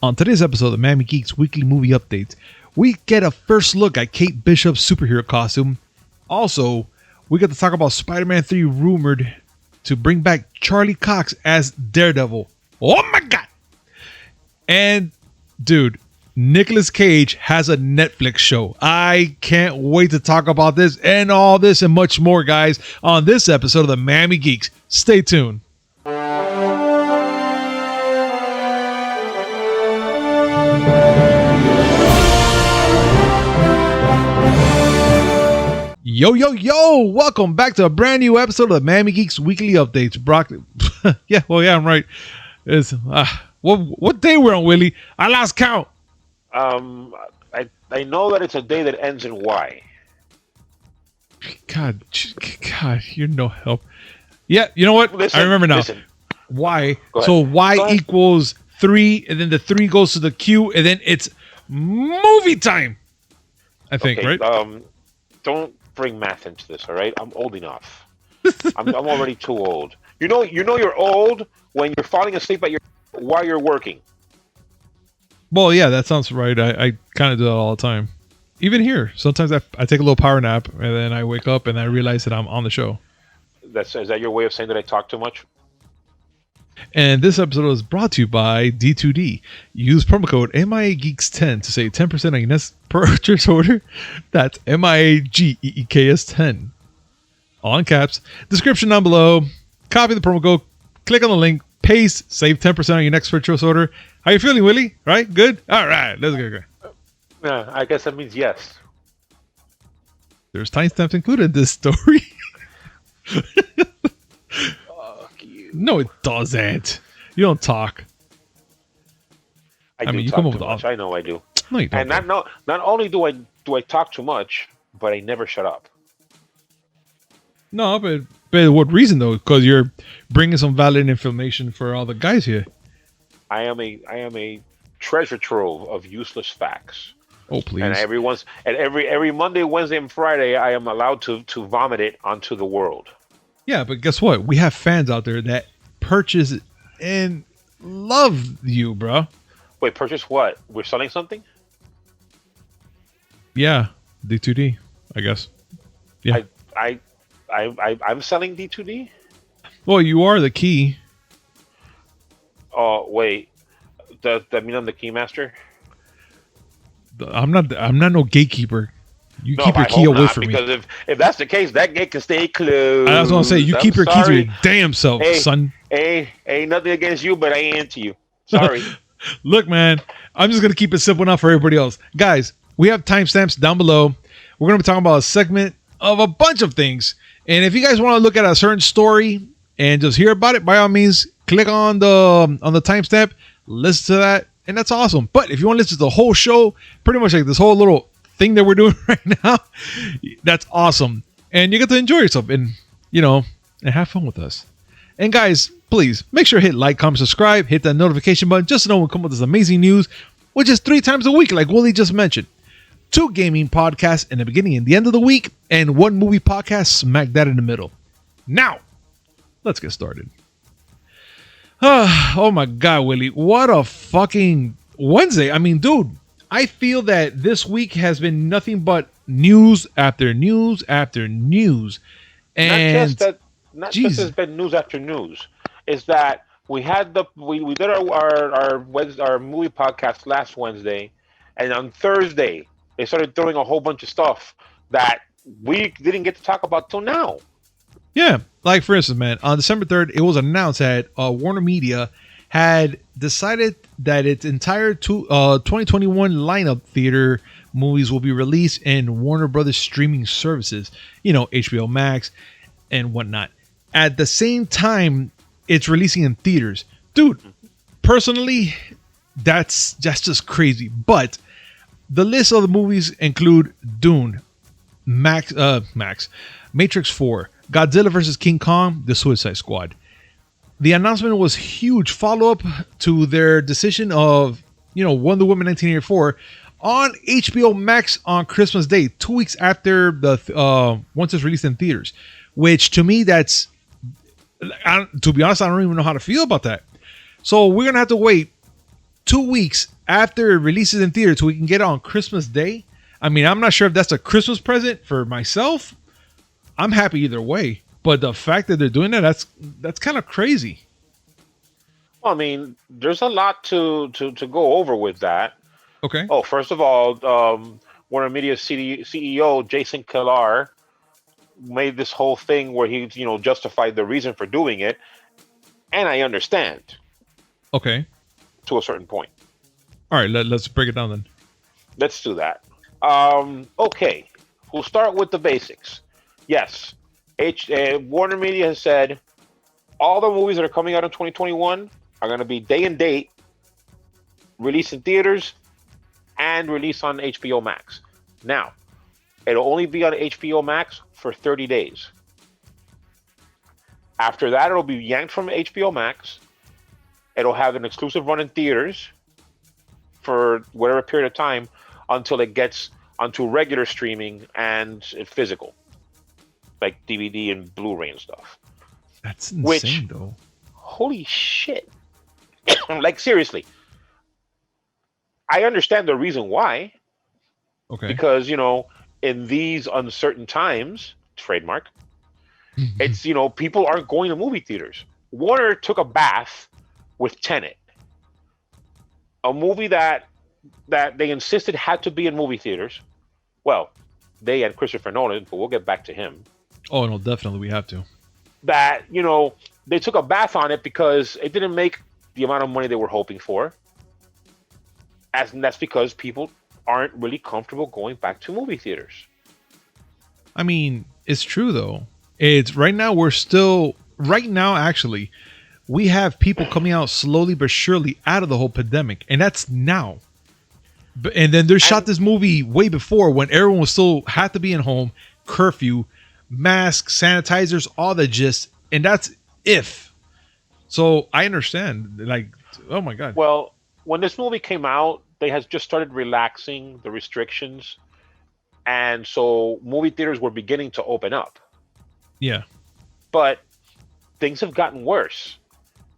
On today's episode of the Miami Geeks Weekly Movie Updates, we get a first look at Kate Bishop's superhero costume. Also, we get to talk about Spider-Man 3 rumored to bring back Charlie Cox as Daredevil. Oh my god! And, dude, Nicolas Cage has a Netflix show. I can't wait to talk about this and all this and much more, guys, on this episode of the Miami Geeks. Stay tuned. Yo, yo, yo! Welcome back to a brand new episode of the Miami Geeks Weekly Updates. Brock, yeah, I'm right. It's what day we're on, Willie? I lost count. I know that it's a day that ends in Y. God, you're no help. Yeah, you know what? I remember now. Y. So Y equals 3, and then the 3 goes to the Q, and then it's movie time. I think, okay, right? Don't bring math into this, all right? I'm old enough. I'm already too old. You know you're old when you're falling asleep while you're working. Well, yeah, that sounds right. I kind of do that all the time. Even here, sometimes I take a little power nap, and then I wake up and I realize that I'm on the show. Is that your way of saying that I talk too much? And this episode is brought to you by D2D. Use promo code MIAGeeks10 to save 10% on your next purchase order. That's MIAGEEKS10. All in caps. Description down below. Copy the promo code. Click on the link. Paste. Save 10% on your next purchase order. How you feeling, Willie? Right? Good? All right. Let's go. I guess that means yes. There's timestamps included in this story. No, it doesn't. You don't talk. I mean, you come up with much. I know I do. No, you don't. And not only do I talk too much, but I never shut up. No, but what reason though? Because you're bringing some valid information for all the guys here. I am a treasure trove of useless facts. Oh please! And every Monday, Wednesday, and Friday, I am allowed to vomit it onto the world. Yeah, but guess what? We have fans out there that purchase and love you, bro. Wait, purchase what? We're selling something? Yeah, D2D, I guess. Yeah. I'm selling D2D? Well, you are the key. Oh, wait. Does that mean I'm the key master? I'm not no gatekeeper. You keep your key away from me. Because if that's the case, that gate can stay closed. I was going to say, you keep your key to your damn self, son. Hey, ain't nothing against you, but I ain't into you. Sorry. Look, man, I'm just going to keep it simple enough for everybody else. Guys, we have timestamps down below. We're going to be talking about a segment of a bunch of things. And if you guys want to look at a certain story and just hear about it, by all means, click on the timestamp, listen to that, and that's awesome. But if you want to listen to the whole show, pretty much like this whole little thing that we're doing right now, that's awesome, and you get to enjoy yourself and and have fun with us. And guys, please make sure to hit like, comment, subscribe, hit that notification button just to know when we come with this amazing news, which is 3 times a week, like Willie just mentioned. 2 gaming podcasts in the beginning and the end of the week, and 1 movie podcast smack that in the middle. Now let's get started. Oh my god, Willie, what a fucking Wednesday. I mean, dude, I feel that this week has been nothing but news after news after news. And not just has been news after news. Is that we did our movie podcast last Wednesday, and on Thursday they started throwing a whole bunch of stuff that we didn't get to talk about till now. Yeah, like for instance, man, on December 3rd, it was announced that WarnerMedia had decided that its entire 2021 lineup theater movies will be released in Warner Brothers streaming services, HBO Max and whatnot. At the same time, it's releasing in theaters. Dude, personally, that's just crazy. But the list of the movies include Dune, Matrix 4, Godzilla vs. King Kong, The Suicide Squad. The announcement was huge follow-up to their decision of, Wonder Woman 1984 on HBO Max on Christmas Day, 2 weeks after once it's released in theaters. Which to me, to be honest, I don't even know how to feel about that. So we're gonna have to wait 2 weeks after it releases in theaters so we can get it on Christmas Day. I mean, I'm not sure if that's a Christmas present for myself. I'm happy either way. But the fact that they're doing that, that's kind of crazy. Well, I mean, there's a lot to go over with that. Okay. Oh, first of all, WarnerMedia CEO Jason Kilar made this whole thing where he, justified the reason for doing it, and I understand. Okay. To a certain point. All right, let's break it down then. Let's do that. Okay, we'll start with the basics. Yes, WarnerMedia has said all the movies that are coming out in 2021 are going to be day and date, release in theaters, and release on HBO Max. Now, it'll only be on HBO Max for 30 days. After that, it'll be yanked from HBO Max. It'll have an exclusive run in theaters for whatever period of time until it gets onto regular streaming and physical, like DVD and Blu-ray and stuff. That's insane, though. Holy shit. Like, seriously. I understand the reason why. Okay. Because, in these uncertain times, trademark, it's, people aren't going to movie theaters. Warner took a bath with Tenet, a movie that they insisted had to be in movie theaters. Well, they and Christopher Nolan, but we'll get back to him. Oh, no, definitely we have to. That, they took a bath on it because it didn't make the amount of money they were hoping for. And that's because people aren't really comfortable going back to movie theaters. I mean, it's true, though. It's right now, actually, we have people coming out slowly but surely out of the whole pandemic, and that's now. And then they shot this movie way before when everyone was still had to be in home, curfew, masks, sanitizers, all the gist, and that's if. So I understand, like, oh my God. Well, when this movie came out, they had just started relaxing the restrictions, and so movie theaters were beginning to open up. Yeah. But things have gotten worse.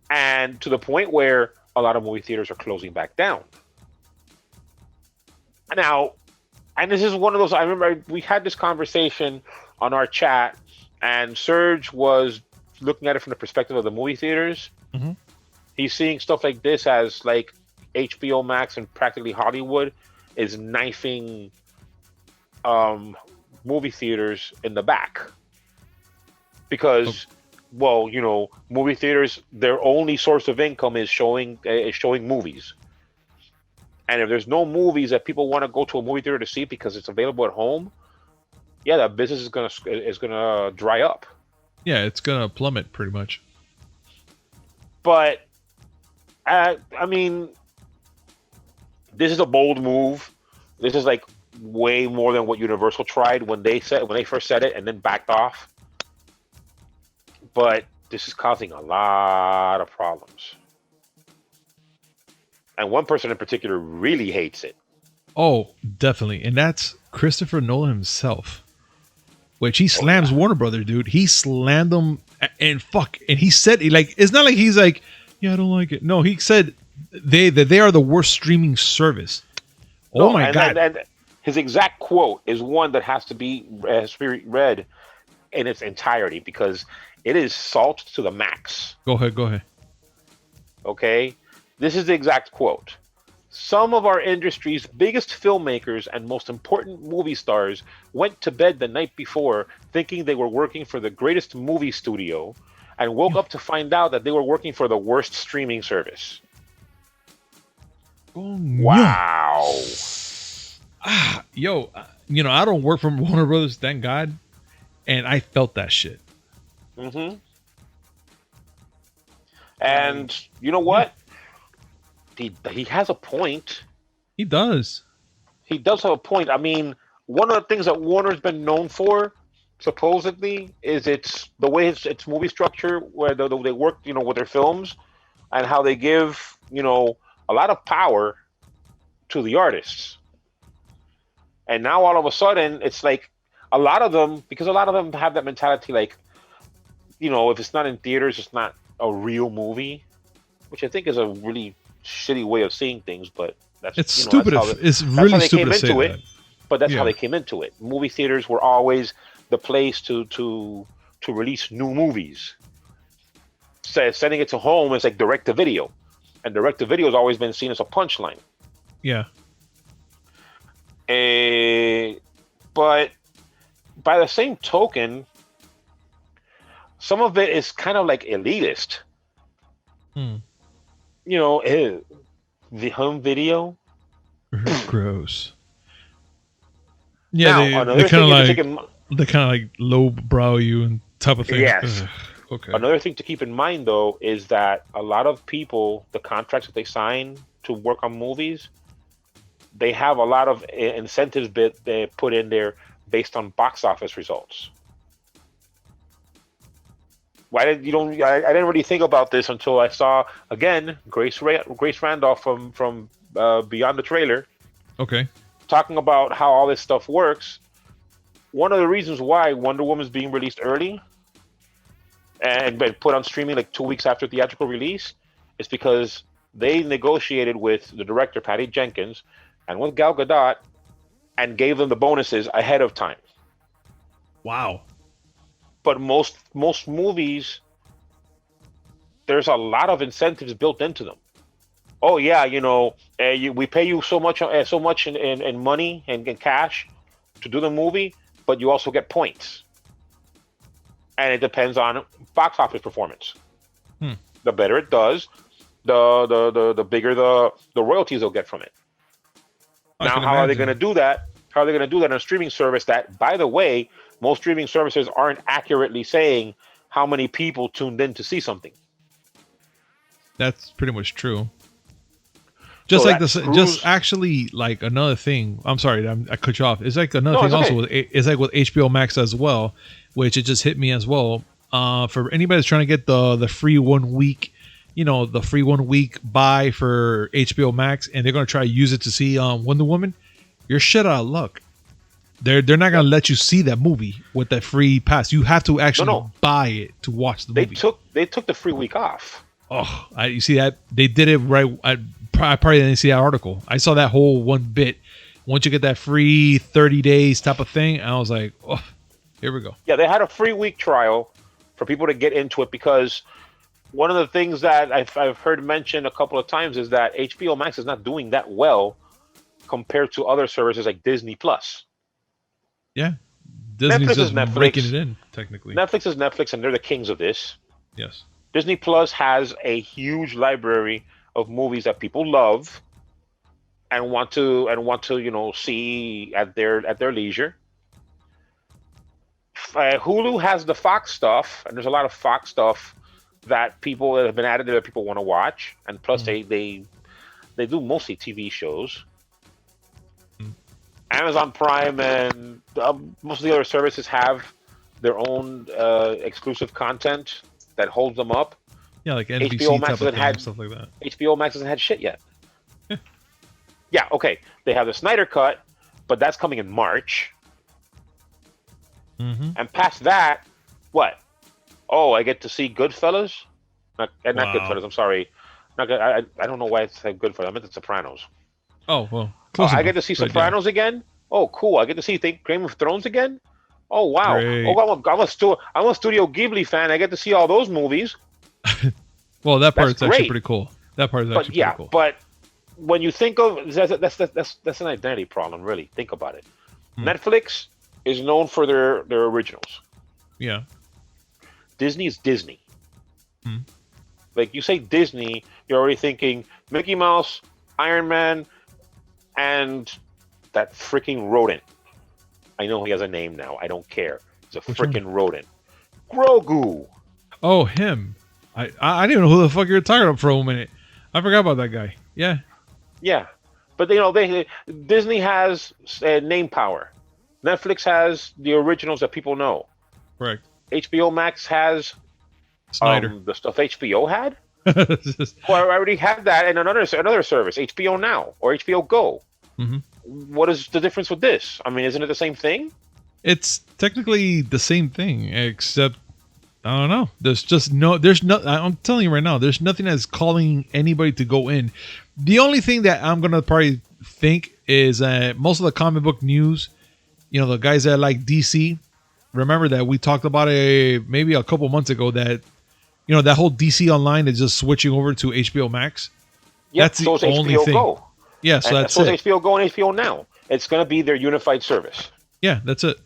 And to the point where a lot of movie theaters are closing back down. Now, and this is one of those, I remember we had this conversation on our chat, and Serge was looking at it from the perspective of the movie theaters. Mm-hmm. He's seeing stuff like this as like HBO Max and practically Hollywood is knifing movie theaters in the back. Because... Well, movie theaters, their only source of income is showing movies. And if there's no movies that people want to go to a movie theater to see because it's available at home, yeah, that business is gonna dry up. Yeah, it's gonna plummet pretty much. But I mean, this is a bold move. This is like way more than what Universal tried when they first said it and then backed off. But this is causing a lot of problems. And one person in particular really hates it. Oh, definitely. And that's Christopher Nolan himself. Which he slams Warner Brothers, dude. He slammed them and he said, like, it's not like he's like, yeah, I don't like it. No, he said they are the worst streaming service. Oh my God. And his exact quote is one that has to be read in its entirety because it is salt to the max. Go ahead. Okay? This is the exact quote. Some of our industry's biggest filmmakers and most important movie stars went to bed the night before thinking they were working for the greatest movie studio and woke up to find out that they were working for the worst streaming service. Oh, wow. I don't work for Warner Brothers, thank God. And I felt that shit. Mm-hmm. And you know what? He has a point. He does. He does have a point. I mean, one of the things that Warner's been known for, supposedly, is the way its movie structure, where they work, with their films, and how they give, a lot of power to the artists. And now all of a sudden, it's like a lot of them have that mentality, like, if it's not in theaters, it's not a real movie, which I think is a really shitty way of seeing things, but it's stupid. It's really stupid to say that. But that's how they came into it. Movie theaters were always the place to release new movies. Sending it to home is like direct to video, and direct to video has always been seen as a punchline. Yeah. But by the same token, some of it is kind of like elitist. You know, the home video. Gross. Yeah, now, they kind of like lowbrow you and type of thing. Yes. Okay. Another thing to keep in mind, though, is that a lot of people, the contracts that they sign to work on movies, they have a lot of incentives they put in there based on box office results. I didn't really think about this until I saw again Grace Randolph from Beyond the Trailer. Okay. Talking about how all this stuff works. One of the reasons why Wonder Woman is being released early and been put on streaming like 2 weeks after theatrical release is because they negotiated with the director Patty Jenkins and with Gal Gadot and gave them the bonuses ahead of time. Wow. But most movies, there's a lot of incentives built into them. Oh yeah, you know, we pay you so much in money and in cash to do the movie, but you also get points, and it depends on box office performance. The better it does, the bigger the royalties they'll get from it. Now, how are they going to do that? How are they going to do that on a streaming service that, by the way, most streaming services aren't accurately saying how many people tuned in to see something? That's pretty much true. Just actually like another thing. I'm sorry, I cut you off. It's like another thing also. It's like with HBO Max as well, which it just hit me as well. For anybody that's trying to get the free 1 week, the free 1 week buy for HBO Max, and they're gonna try to use it to see Wonder Woman, you're shit out of luck. They're not gonna let you see that movie with that free pass. You have to actually buy it to watch the movie. They took the free week off. Oh, you see that they did it right. I probably didn't see that article. I saw that whole one bit. Once you get that free 30 days type of thing, I was like, oh, here we go. Yeah, they had a free week trial for people to get into it because one of the things that I've heard mentioned a couple of times is that HBO Max is not doing that well compared to other services like Disney Plus. Yeah, Disney's just breaking it in technically. Netflix is Netflix, and they're the kings of this. Yes. Disney Plus has a huge library of movies that people love and want to see at their leisure. Hulu has the Fox stuff, and there's a lot of Fox stuff that have been added there that people want to watch, and plus they do mostly TV shows. Amazon Prime and most of the other services have their own exclusive content that holds them up. Yeah, like NBC HBO Max hasn't had stuff like that. HBO Max hasn't had shit yet. Yeah, okay. They have the Snyder Cut, but that's coming in March. And past that, what? Oh, I get to see Goodfellas? Not Goodfellas, I'm sorry. Not good. I don't know why I said Goodfellas. I meant The Sopranos. Oh, well. I get to see Sopranos again? Oh, cool. I get to see Game of Thrones again? Oh, wow. Great. Oh, I'm a Studio Ghibli fan. I get to see all those movies. Well, that part's actually pretty cool. Pretty cool. But when you think of that's an identity problem, really. Think about it. Netflix is known for their originals. Yeah. Disney is Disney. Like you say Disney, you're already thinking Mickey Mouse, Iron Man, and that freaking rodent. I know he has a name now. I don't care. It's a freaking rodent. Grogu. Oh, him. I didn't even know who the fuck you were talking about for a minute. I forgot about that guy. Yeah. Yeah. But, Disney has name power. Netflix has the originals that people know. Correct. HBO Max has Snyder. The stuff HBO had. Well, I already had that in another service, HBO Now or HBO Go. What is the difference with this? I mean, isn't it the same thing? It's technically the same thing, except I don't know. I'm telling you right now, there's nothing that's calling anybody to go in. The only thing that I'm going to probably think is most of the comic book news, the guys that like DC, remember that we talked about it maybe a couple months ago that, that whole DC Online is just switching over to HBO Max. Yeah, that's the only HBO thing. Go. Yeah, so that's so it. HBO Go and HBO Now. It's going to be their unified service. Yeah, that's it.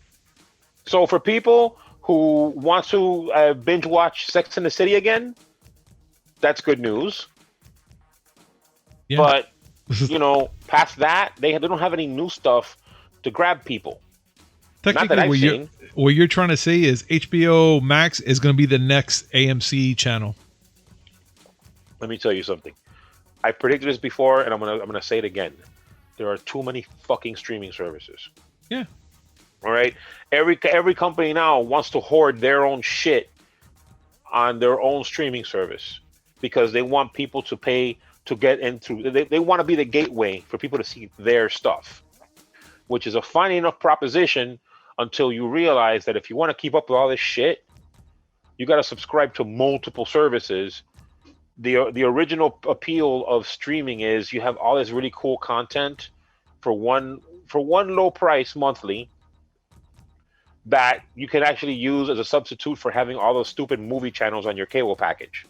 So for people who want to binge watch Sex and the City again, that's good news. Yeah. But, past that, they don't have any new stuff to grab people. Technically, what you're trying to say is HBO Max is going to be the next AMC channel. Let me tell you something. I predicted this before, and I'm gonna say it again. There are too many fucking streaming services. Yeah. All right. Every company now wants to hoard their own shit on their own streaming service because they want people to pay to get into. They want to be the gateway for people to see their stuff, which is a fine enough proposition until you realize that if you want to keep up with all this shit, you got to subscribe to multiple services. The original appeal of streaming is you have all this really cool content for one low price monthly that you can actually use as a substitute for having all those stupid movie channels on your cable package.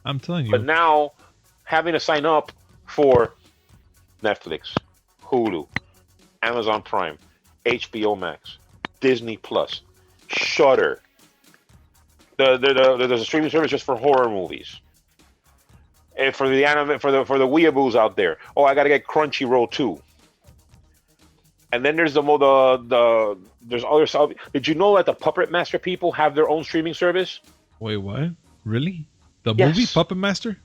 I'm telling you. But now having to sign up for Netflix, Hulu, Amazon Prime, HBO Max, Disney Plus, Shudder. There's a streaming service just for horror movies. And for the anime, for the weeaboos out there, I got to get Crunchyroll too. And then there's there's other stuff. Did you know that the Puppet Master people have their own streaming service? Wait, what? Really? The Yes. movie Puppet Master?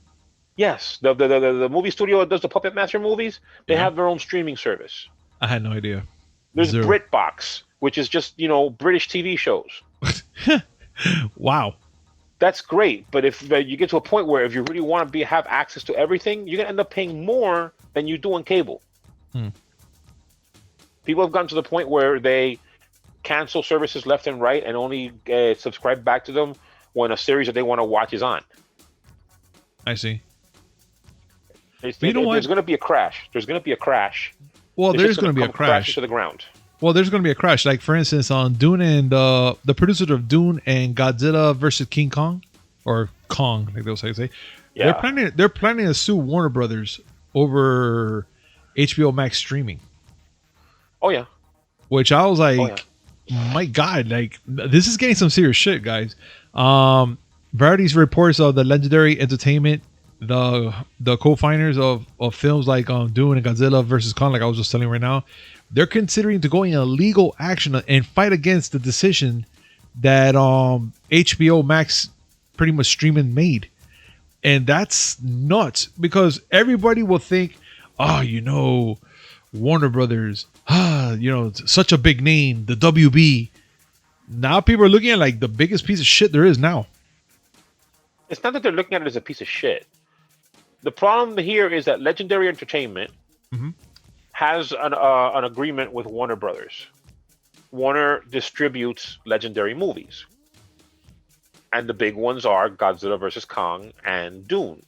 Yes, the movie studio that does the Puppet Master movies. They have their own streaming service. I had no idea. There's BritBox, which is just British TV shows. Wow. That's great, but if you get to a point where if you really want to have access to everything, you're gonna end up paying more than you do on cable. People have gotten to the point where they cancel services left and right and only subscribe back to them when a series that they want to watch is on. I see. There's going to be a crash. There's going to be a crash. Well, there's going to be a crash to the ground. Well, there's going to be a crash. Like, for instance, on Dune and the producers of Dune and Godzilla versus King Kong, or Kong, like they'll say. Yeah. They're planning to sue Warner Brothers over HBO Max streaming. Oh, yeah. Which I was like, my God, like, this is getting some serious shit, guys. Variety's reports of the Legendary Entertainment, the co-finers of films like Dune and Godzilla versus Kong, like I was just telling you right now, they're considering to go in a legal action and fight against the decision that HBO Max pretty much streaming made. And that's nuts because everybody will think, Warner Brothers, such a big name, the WB. Now people are looking at like the biggest piece of shit there is now. It's not that they're looking at it as a piece of shit. The problem here is that Legendary Entertainment has an agreement with Warner Brothers. Warner distributes Legendary movies. And the big ones are Godzilla vs. Kong and Dune.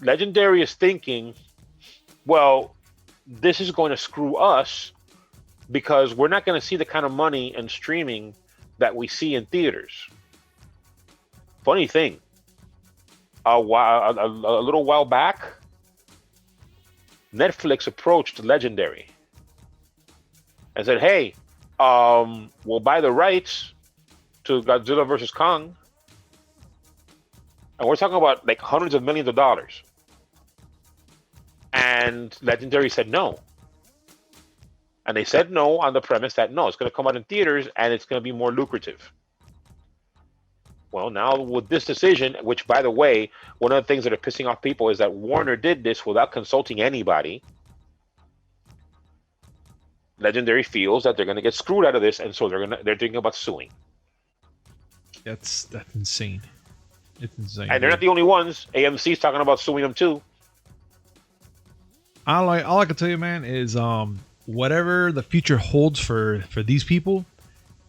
Legendary is thinking, well, this is going to screw us because we're not going to see the kind of money in streaming that we see in theaters. Funny thing, a little while back, Netflix approached Legendary and said, hey, we'll buy the rights to Godzilla vs. Kong. And we're talking about like hundreds of millions of dollars. And Legendary said no. And they said no on the premise that no, it's going to come out in theaters and it's going to be more lucrative. Well, now with this decision, which by the way, one of the things that are pissing off people is that Warner did this without consulting anybody. Legendary feels that they're going to get screwed out of this, and so they're thinking about suing. That's insane. It's insane. And they're not the only ones. AMC's talking about suing them too. All I can tell you, man, is whatever the future holds for these people,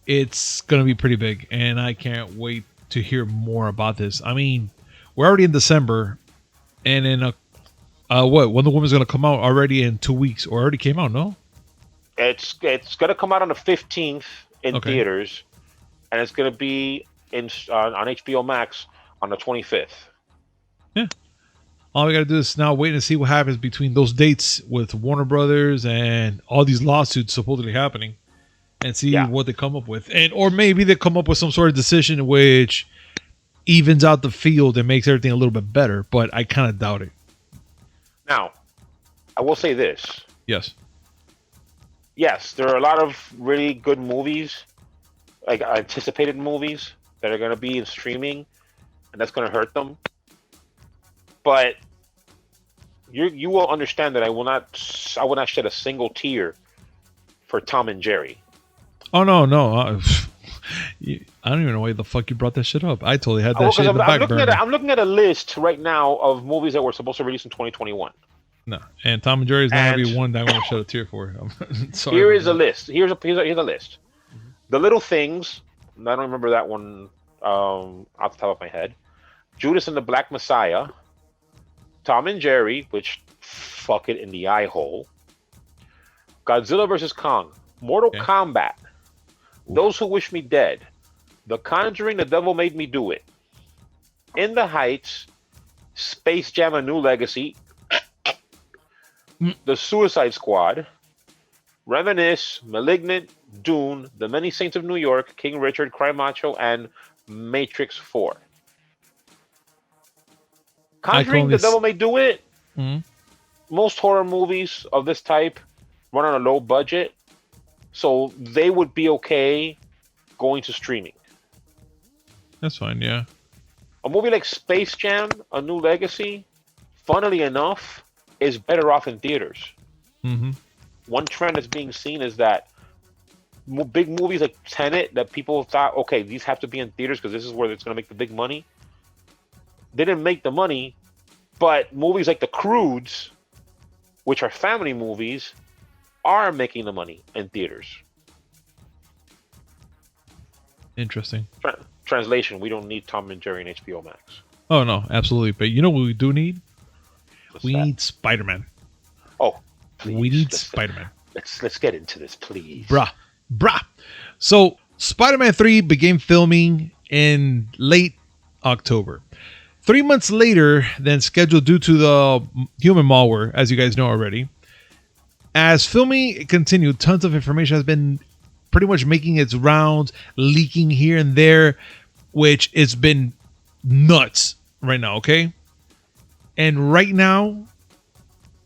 it's gonna be pretty big, and I can't wait to hear more about this. I mean, we're already in December, and in Wonder Woman's gonna come out already in 2 weeks, or already came out? No, it's gonna come out on the 15th in theaters, and it's gonna be on HBO Max on the 25th. Yeah. All we gotta do is now wait and see what happens between those dates with Warner Brothers and all these lawsuits supposedly happening, and see what they come up with, or maybe they come up with some sort of decision which evens out the field and makes everything a little bit better. But I kind of doubt it. Now, I will say this. Yes, there are a lot of really good movies, like anticipated movies, that are going to be in streaming, and that's going to hurt them. But you will understand that I will not shed a single tear for Tom and Jerry. Oh no! I don't even know why the fuck you brought that shit up. I totally had that shit in the back burner. I'm looking at a list right now of movies that were supposed to release in 2021. No, and Tom and Jerry is not going to be one that I'm going to shed a tear for. Sorry. Here is a list. Here's a list. Mm-hmm. The Little Things. I don't remember that one off the top of my head. Judas and the Black Messiah. Tom and Jerry, which fuck it in the eye hole. Godzilla vs. Kong. Mortal Kombat. Those Who Wish Me Dead. The Conjuring, The Devil Made Me Do It. In the Heights. Space Jam: A New Legacy. The Suicide Squad. Reminisce, Malignant, Dune, The Many Saints of New York, King Richard, Cry Macho, and Matrix 4. Conjuring, The Devil May Do It. Mm-hmm. Most horror movies of this type run on a low budget, so they would be okay going to streaming. That's fine, yeah. A movie like Space Jam: A New Legacy, funnily enough, is better off in theaters. Mm-hmm. One trend that's being seen is that big movies like Tenet, that people thought, okay, these have to be in theaters because this is where it's going to make the big money. They didn't make the money, but movies like The Croods, which are family movies, are making the money in theaters. Interesting. Translation, we don't need Tom and Jerry and HBO Max. Oh, no, absolutely. But you know what we do need? We need Spider-Man. Oh, please. We need Spider-Man. Let's get into this, please. Bruh. So, Spider-Man 3 began filming in late October. 3 months later than scheduled due to the human malware, as you guys know already. As filming continued, tons of information has been pretty much making its rounds, leaking here and there, which it's been nuts right now, okay? And right now,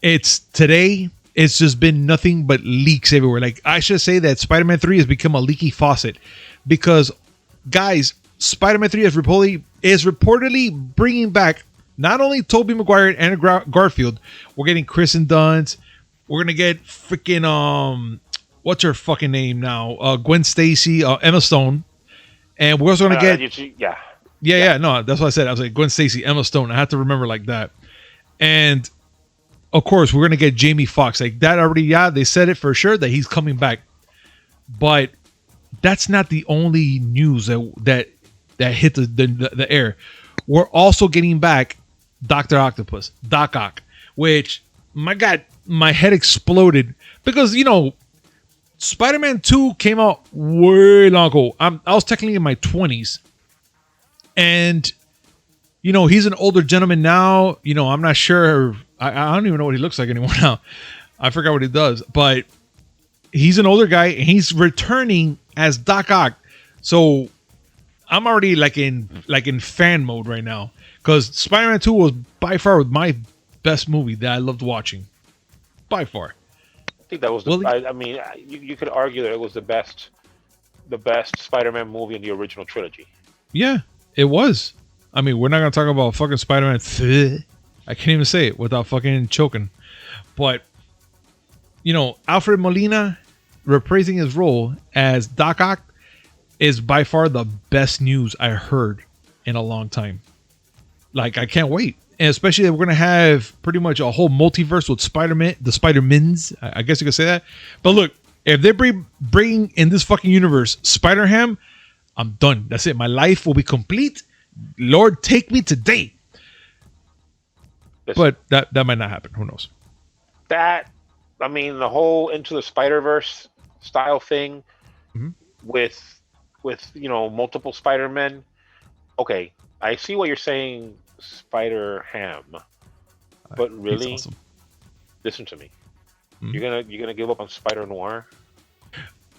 it's just been nothing but leaks everywhere. Like, I should say that Spider-Man 3 has become a leaky faucet because, guys, Spider-Man 3 is reportedly bringing back not only Tobey Maguire and Garfield. We're getting Kirsten Dunst. We're gonna get freaking what's her fucking name now? Gwen Stacy, Emma Stone, and we're also gonna get no, that's what I said. I was like Gwen Stacy, Emma Stone. I had to remember like that, and of course we're gonna get Jamie Foxx. Like that already. Yeah, they said it for sure that he's coming back, but that's not the only news that hit the air. We're also getting back Dr. Octopus, Doc Ock, which, my God, my head exploded because, you know, Spider-Man 2 came out way long ago. I was technically in my 20s. And, you know, he's an older gentleman now. You know, I'm not sure. I don't even know what he looks like anymore now. I forgot what he does. But he's an older guy, and he's returning as Doc Ock. So I'm already like in fan mode right now because Spider-Man 2 was by far my best movie that I loved watching. By far. I think that was I mean, you could argue that it was the best Spider-Man movie in the original trilogy. Yeah, it was. I mean, we're not going to talk about fucking Spider-Man. I can't even say it without fucking choking. But, you know, Alfred Molina reprising his role as Doc Ock is by far the best news I heard in a long time. Like, I can't wait. And especially that we're going to have pretty much a whole multiverse with Spider-Man, the Spider-Mins. I guess you could say that. But look, If they bring in this fucking universe Spider-Ham, I'm done. That's it. My life will be complete. Lord, take me today. But that might not happen. Who knows? The whole Into the Spider-Verse style thing with multiple Spider-Men. Okay, I see what you're saying, Spider-Ham. But really, awesome. Listen to me. You're gonna give up on Spider-Noir?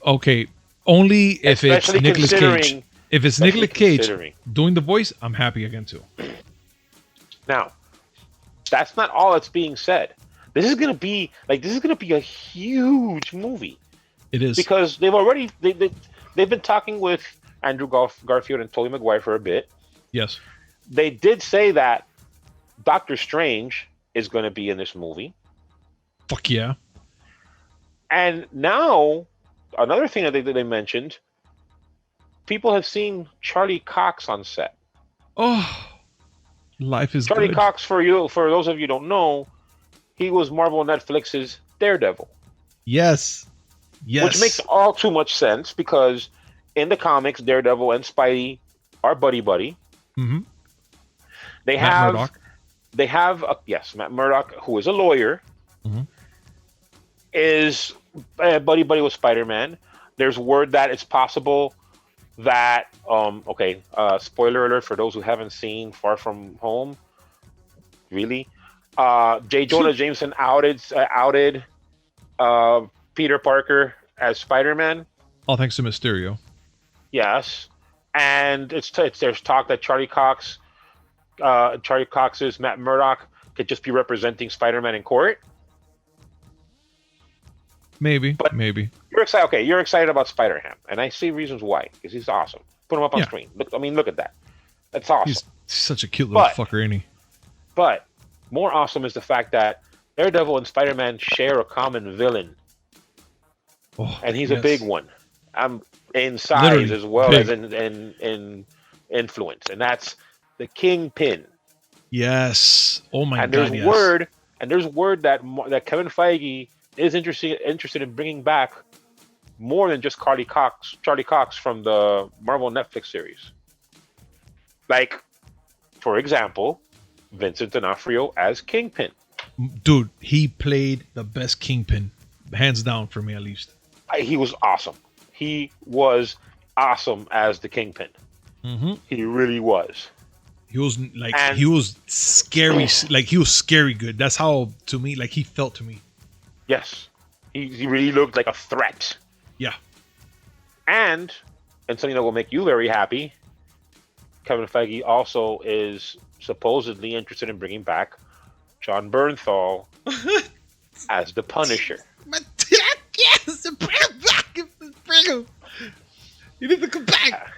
Okay, only if it's Nicolas Cage. If it's Nicolas Cage doing the voice, I'm happy again too. Now, that's not all that's being said. This is gonna be a huge movie. It is, because they've been talking with Andrew Garfield and Tobey Maguire for a bit. Yes. They did say that Doctor Strange is going to be in this movie. Fuck yeah. And now, another thing that they mentioned, people have seen Charlie Cox on set. Oh, life is Charlie good. Cox, for those of you who don't know, he was Marvel Netflix's Daredevil. Yes. Which makes all too much sense, because in the comics, Daredevil and Spidey are buddy-buddy. Mm-hmm. Matt Murdock, who is a lawyer, is buddy-buddy with Spider-Man. There's word that it's possible that, spoiler alert for those who haven't seen Far From Home, really, J. Jonah Jameson outed Peter Parker as Spider-Man. All thanks to Mysterio. Yes, and there's talk that Charlie Cox's Matt Murdock could just be representing Spider-Man in court. Maybe. You're excited. Okay, you're excited about Spider-Ham, and I see reasons why, because he's awesome. Put him up on screen. Look at that. That's awesome. He's such a cute little fucker, ain't he? But more awesome is the fact that Daredevil and Spider-Man share a common villain. Oh, and he's a big one. In size literally as well big. As in influence, and that's the Kingpin. Yes. Oh my and God. There's word that Kevin Feige is interested in bringing back more than just Charlie Cox from the Marvel Netflix series. Like, for example, Vincent D'Onofrio as Kingpin. Dude, he played the best Kingpin, hands down for me at least. He was awesome. He was awesome as the Kingpin. Mm-hmm. He really was. He was he was scary. Like, he was scary good. That's how, to me, he felt to me. Yes. He really looked like a threat. Yeah. And something that will make you very happy, Kevin Feige also is supposedly interested in bringing back Jon Bernthal as the Punisher. Yes, bring him. He needs to come back.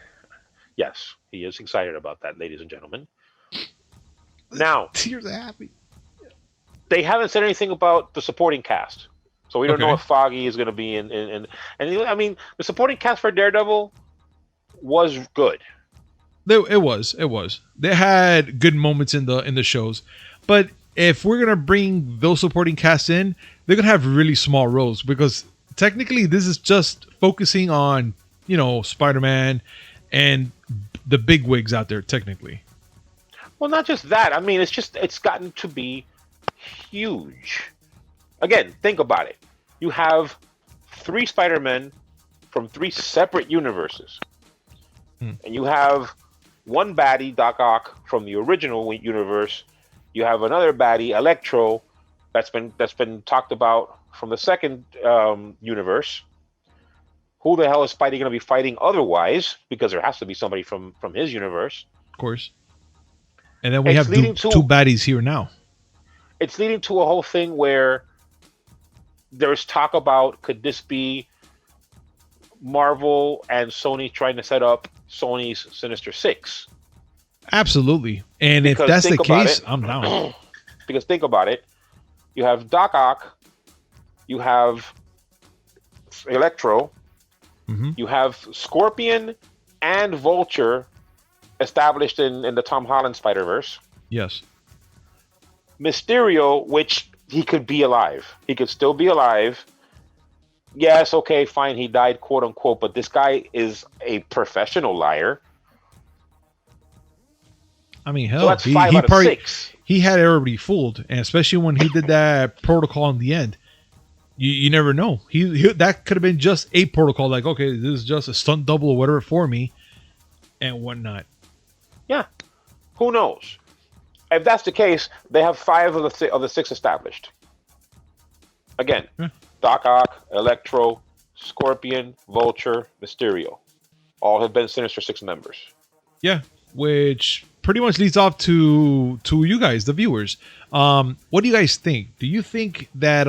Yes, he is excited about that, ladies and gentlemen. Now, tears are happy. They haven't said anything about the supporting cast, so we don't know if Foggy is going to be in. And I mean, the supporting cast for Daredevil was good. It was. They had good moments in the shows, but if we're gonna bring those supporting casts in, they're gonna have really small roles, because technically this is just focusing on, Spider-Man and the big wigs out there, technically. Well, not just that. I mean, it's gotten to be huge. Again, think about it. You have 3 Spider-Men from 3 separate universes. And you have one baddie, Doc Ock, from the original universe. You have another baddie, Electro, that's been talked about from the second universe. Who the hell is Spidey going to be fighting otherwise? Because there has to be somebody from his universe. Of course. And then we have two baddies here now. It's leading to a whole thing where there's talk about, could this be Marvel and Sony trying to set up Sony's Sinister Six? Absolutely. And if that's the case, I'm down. Because think about it. You have Doc Ock. You have Electro. Mm-hmm. You have Scorpion and Vulture established in the Tom Holland Spider-Verse. Yes. Mysterio, which he could be alive. He could still be alive. Yes, okay, fine, he died, quote unquote, but this guy is a professional liar. I mean, So hell, that's five he out of probably six. he had everybody fooled, and especially when he did that protocol in the end. You never know. He that could have been just a protocol, like, okay, this is just a stunt double or whatever for me, and whatnot. Yeah, who knows? If that's the case, they have five of the six established. Again, Doc Ock, Electro, Scorpion, Vulture, Mysterio. All have been Sinister Six members. Yeah, which pretty much leads off to you guys, the viewers. What do you guys think? Do you think that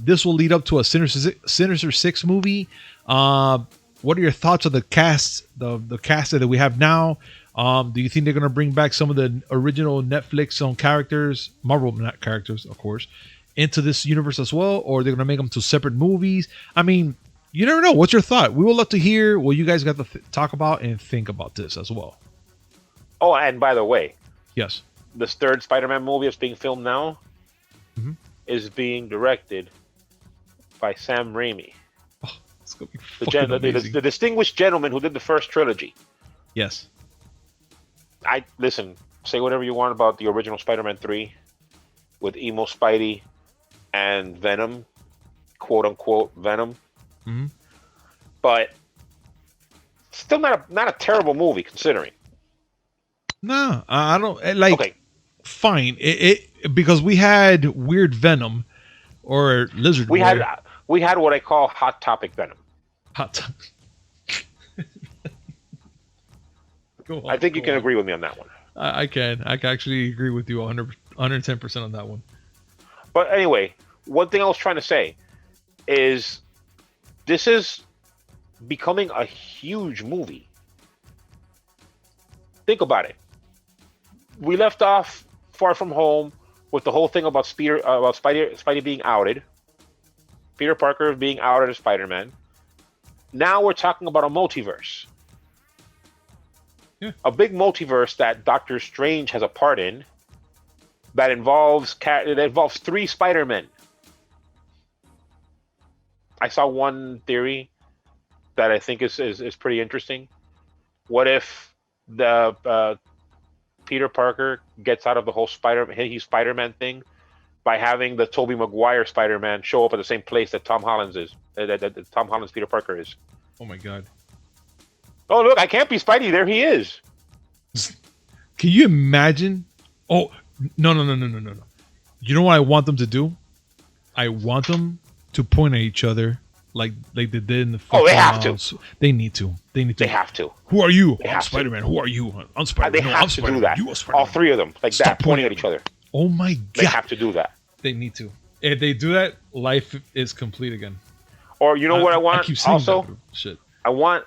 this will lead up to a Sinister Six movie? What are your thoughts of the cast, the cast that we have now? Do you think they're gonna bring back some of the original Netflix characters, Marvel not characters, of course, into this universe as well, or they're gonna make them to separate movies? I mean, you never know. What's your thought? We would love to hear what you guys got to talk about and think about this as well. Oh, and by the way, Yes. this third Spider-Man movie that's being filmed now is being directed by Sam Raimi, It's gonna be the distinguished gentleman who did the first trilogy. Yes. I listen. Say whatever you want about the original Spider-Man 3 with emo Spidey and Venom, quote unquote Venom, but still not a terrible movie considering. No, I don't like. Okay. Fine, it because we had weird Venom or Lizard. We Boy. had what I call hot topic Venom. Hot. Go on, I think you go can on. agree with me on that one. I can actually agree with you 110% on that one. But anyway, one thing I was trying to say is this is becoming a huge movie. Think about it. We left off Far From Home with the whole thing about Spidey being outed, Peter Parker being outed as Spider-Man. Now we're talking about a multiverse. Yeah. A big multiverse that Doctor Strange has a part in that involves three Spider-Men. I saw one theory that I think is pretty interesting. What if the Peter Parker gets out of the whole Spider-Man thing by having the Tobey Maguire Spider-Man show up at the same place that Tom Holland's Peter Parker is? Oh my god! Oh look, I can't be Spidey. There he is. Can you imagine? Oh no! You know what I want them to do? I want them to point at each other like they did in the. Oh, they have to. They need to. They have to. Who are you? They I'm have Spider-Man. to. Who are you? I'm Spider-Man. They No, have I'm to Spider-Man. do that. You are Spider-Man. All three of them, like Stop that, pointing at each other. Oh my god! They have to do that. They need to. If they do that, life is complete again. Or you know what I want? I keep saying Also, that, shit. I want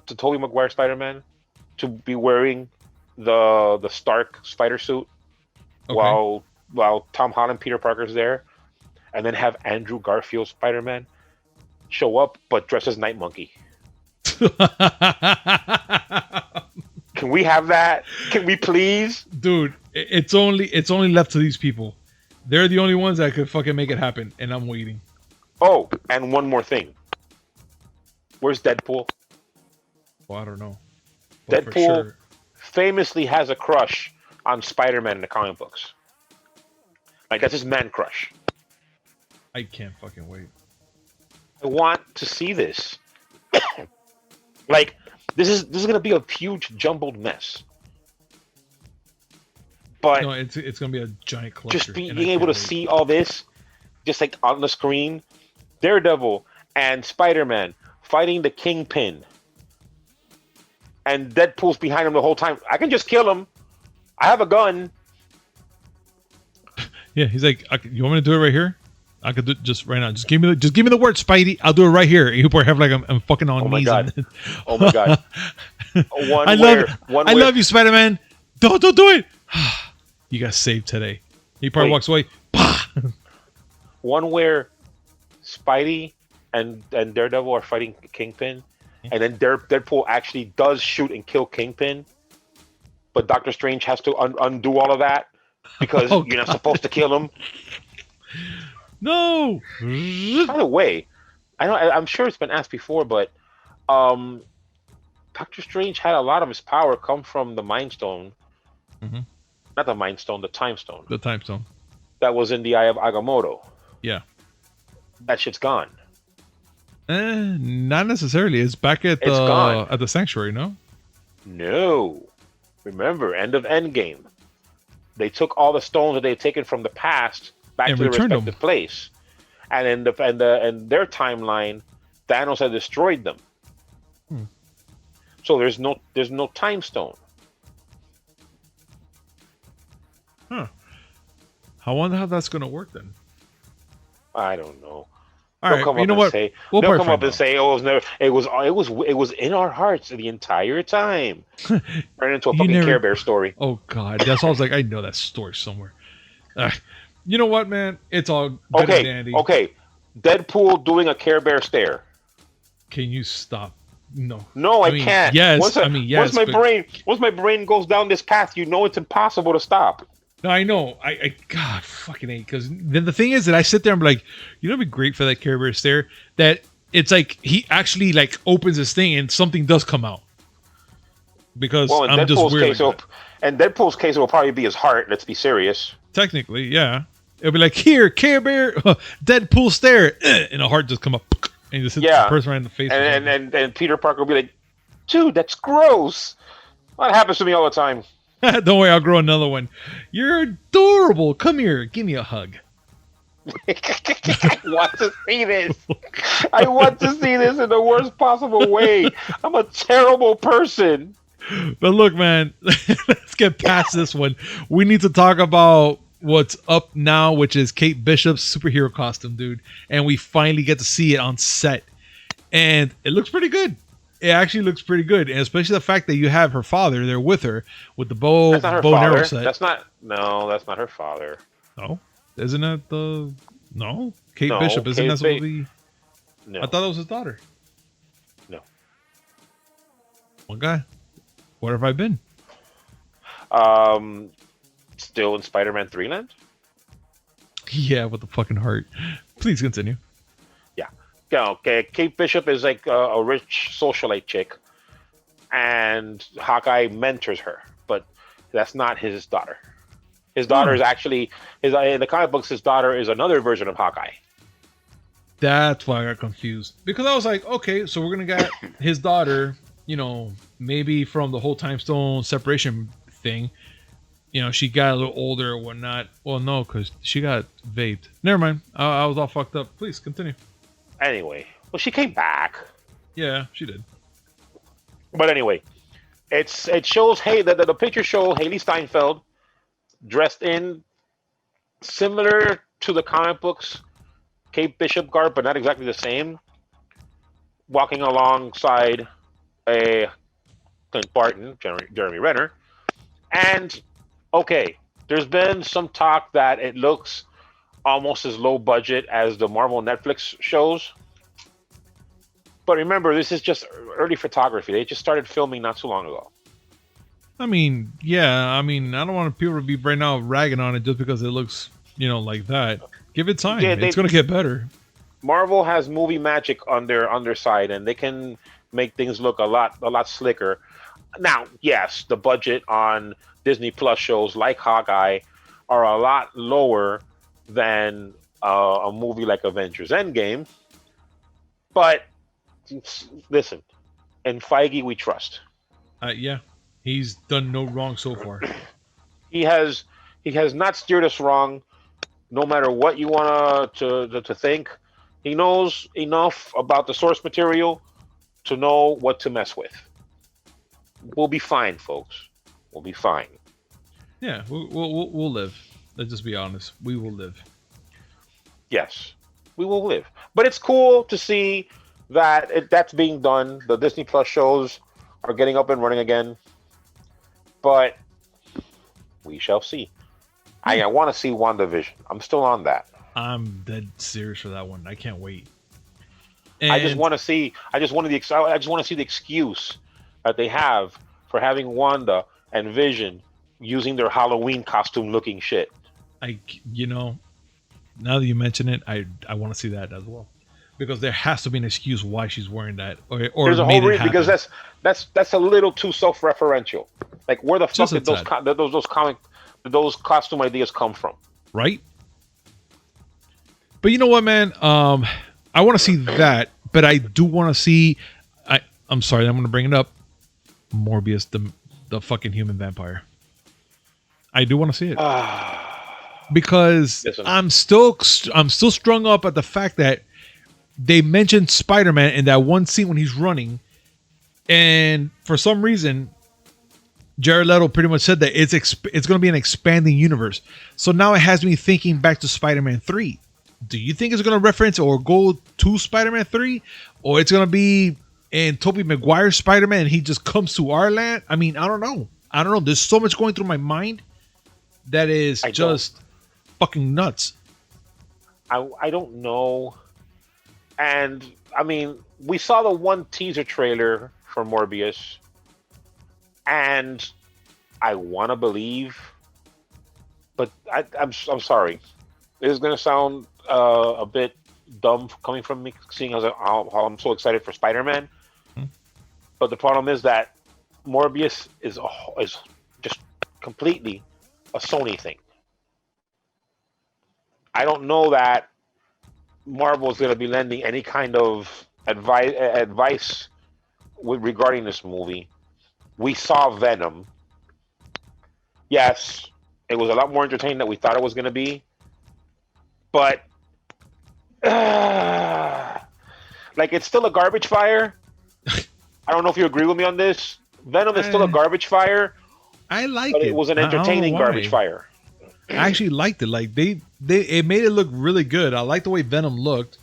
the Tobey Maguire Spider-Man to be wearing the Stark spider suit while Tom Holland Peter Parker's there, and then have Andrew Garfield Spider-Man show up but dressed as Night Monkey. Can we have that? Can we please? Dude, it's only left to these people. They're the only ones that could fucking make it happen, and I'm waiting. Oh, and one more thing. Where's Deadpool? Well, I don't know. But for Deadpool sure. famously has a crush on Spider-Man in the comic books. Like, that's his man crush. I can't fucking wait. I want to see this. Like, this is going to be a huge jumbled mess. But No, it's gonna be a giant cluster. just being and I able to can't wait. see all this, just like on the screen, Daredevil and Spider-Man fighting the Kingpin, and Deadpool's behind him the whole time. I can just kill him. I have a gun. Yeah, he's like, you want me to do it right here? I could do it just right now. Just give me the word, Spidey. I'll do it right here. You probably have like I'm fucking on Oh my knees. god! Oh my god! I love you, Spider-Man. Don't do it. You got saved today. He probably walks away. One where Spidey and Daredevil are fighting Kingpin, and then Deadpool actually does shoot and kill Kingpin, but Doctor Strange has to undo all of that because you're not supposed to kill him. No. By the way, I know. I'm sure it's been asked before, but um, Doctor Strange had a lot of his power come from the Mind Stone. Mm-hmm. Not the Mind Stone, the Time Stone. The Time Stone. That was in the Eye of Agamotto. Yeah. That shit's gone. Not necessarily. It's back at the Sanctuary, no? No. Remember, end of Endgame. They took all the stones that they had taken from the past back to their respective place. And in their timeline, Thanos had destroyed them. So there's no Time Stone. Huh. I wonder how that's gonna work then. I don't know. All right, you know what? They'll come up and say, "Oh, it was in our hearts the entire time." Turn into a fucking Care Bear story. Oh God, that's all. I was like, I know that story somewhere. You know what, man? It's all good and dandy. Okay. Deadpool doing a Care Bear stare. Can you stop? No. No, I can't. Yes, yes. Once my brain goes down this path, it's impossible to stop. No, I know. I God fucking hate, because then the thing is that I sit there and be like, it'd be great for that Care Bear stare, that it's like he actually like opens his thing and something does come out. Because I'm Deadpool's just weird. Deadpool's case, it will probably be his heart. Let's be serious. Technically, yeah. It'll be like, here, Care Bear, Deadpool stare, and a heart just come up and just hits the person right in the face. And Peter Parker will be like, dude, that's gross. That happens to me all the time. Don't worry, I'll grow another one. You're adorable. Come here, give me a hug. I want to see this. I want to see this in the worst possible way. I'm a terrible person. But look, man, let's get past this one. We need to talk about what's up now, which is Kate Bishop's superhero costume, dude. And we finally get to see it on set. And it looks pretty good. It actually looks pretty good. And especially the fact that you have her father there with her with the bow and arrow set. That's not her father. No? Isn't that the... No? Kate Bishop, isn't that supposed to be... No. I thought it was his daughter. No. One guy. Where have I been? Still in Spider-Man 3 land? Yeah, with the fucking heart. Please continue. Yeah, okay. Kate Bishop is like a rich socialite chick, and Hawkeye mentors her, but that's not his daughter. His daughter is actually in the comic books. His daughter is another version of Hawkeye. That's why I got confused, because I was like, okay, so we're gonna get his daughter, maybe from the whole Time Stone separation thing. She got a little older or whatnot. Well, no, because she got vaped. Never mind. I was all fucked up. Please continue. Anyway, well, she came back. Yeah, she did. But anyway, it shows the picture show Haley Steinfeld dressed in similar to the comic books Kate Bishop garb, but not exactly the same, walking alongside a Clint Barton, Jeremy Renner, and okay, there's been some talk that it looks almost as low budget as the Marvel Netflix shows. But remember, this is just early photography. They just started filming not too long ago. I mean, yeah. I don't want people to be right now ragging on it just because it looks, like that. Give it time. Yeah, it's going to get better. Marvel has movie magic on their side, and they can make things look a lot slicker. Now, yes, the budget on Disney Plus shows like Hawkeye are a lot lower than a movie like Avengers Endgame. But listen, in Feige we trust. Yeah, he's done no wrong so far. He has not steered us wrong, no matter what you want to think. He knows enough about the source material to know what to mess with. We'll be fine, folks. We'll be fine. Yeah, we'll live. Let's just be honest. We will live. Yes, we will live. But it's cool to see that that's being done. The Disney Plus shows are getting up and running again. But we shall see. I want to see WandaVision. I'm still on that. I'm dead serious for that one. I can't wait. And I just want to see the excuse that they have for having Wanda and Vision using their Halloween costume looking shit. Now that you mention it, I want to see that as well. because there has to be an excuse why she's wearing that, or There's a whole made it reason, happen. because that's a little too self-referential. Like, where the fuck Just a did those costume ideas come from? right? But you know what, man? I want to see that, but I do want to see. I'm sorry, I'm going to bring it up. Morbius, the fucking human vampire. I do want to see it because Listen. I'm still strung up at the fact that they mentioned Spider-Man in that one scene when he's running, and for some reason, Jared Leto pretty much said that it's going to be an expanding universe. So now it has me thinking back to Spider-Man 3. Do you think it's going to reference or go to Spider-Man 3, or it's going to be in Tobey Maguire Spider-Man and he just comes to our land? I mean, I don't know. There's so much going through my mind that is just fucking nuts. I don't know. And I mean, we saw the one teaser trailer for Morbius, and I want to believe, but I'm sorry. It is going to sound a bit dumb coming from me, seeing how I'm so excited for Spider-Man. But the problem is that Morbius is just completely a Sony thing. I don't know that Marvel is going to be lending any kind of advice regarding this movie. We saw Venom. Yes, it was a lot more entertaining than we thought it was going to be. But, like, it's still a garbage fire. I don't know if you agree with me on this. Venom is still a garbage fire. I like but it. it was an entertaining garbage fire. I actually liked it. Like it made it look really good. I like the way Venom looked.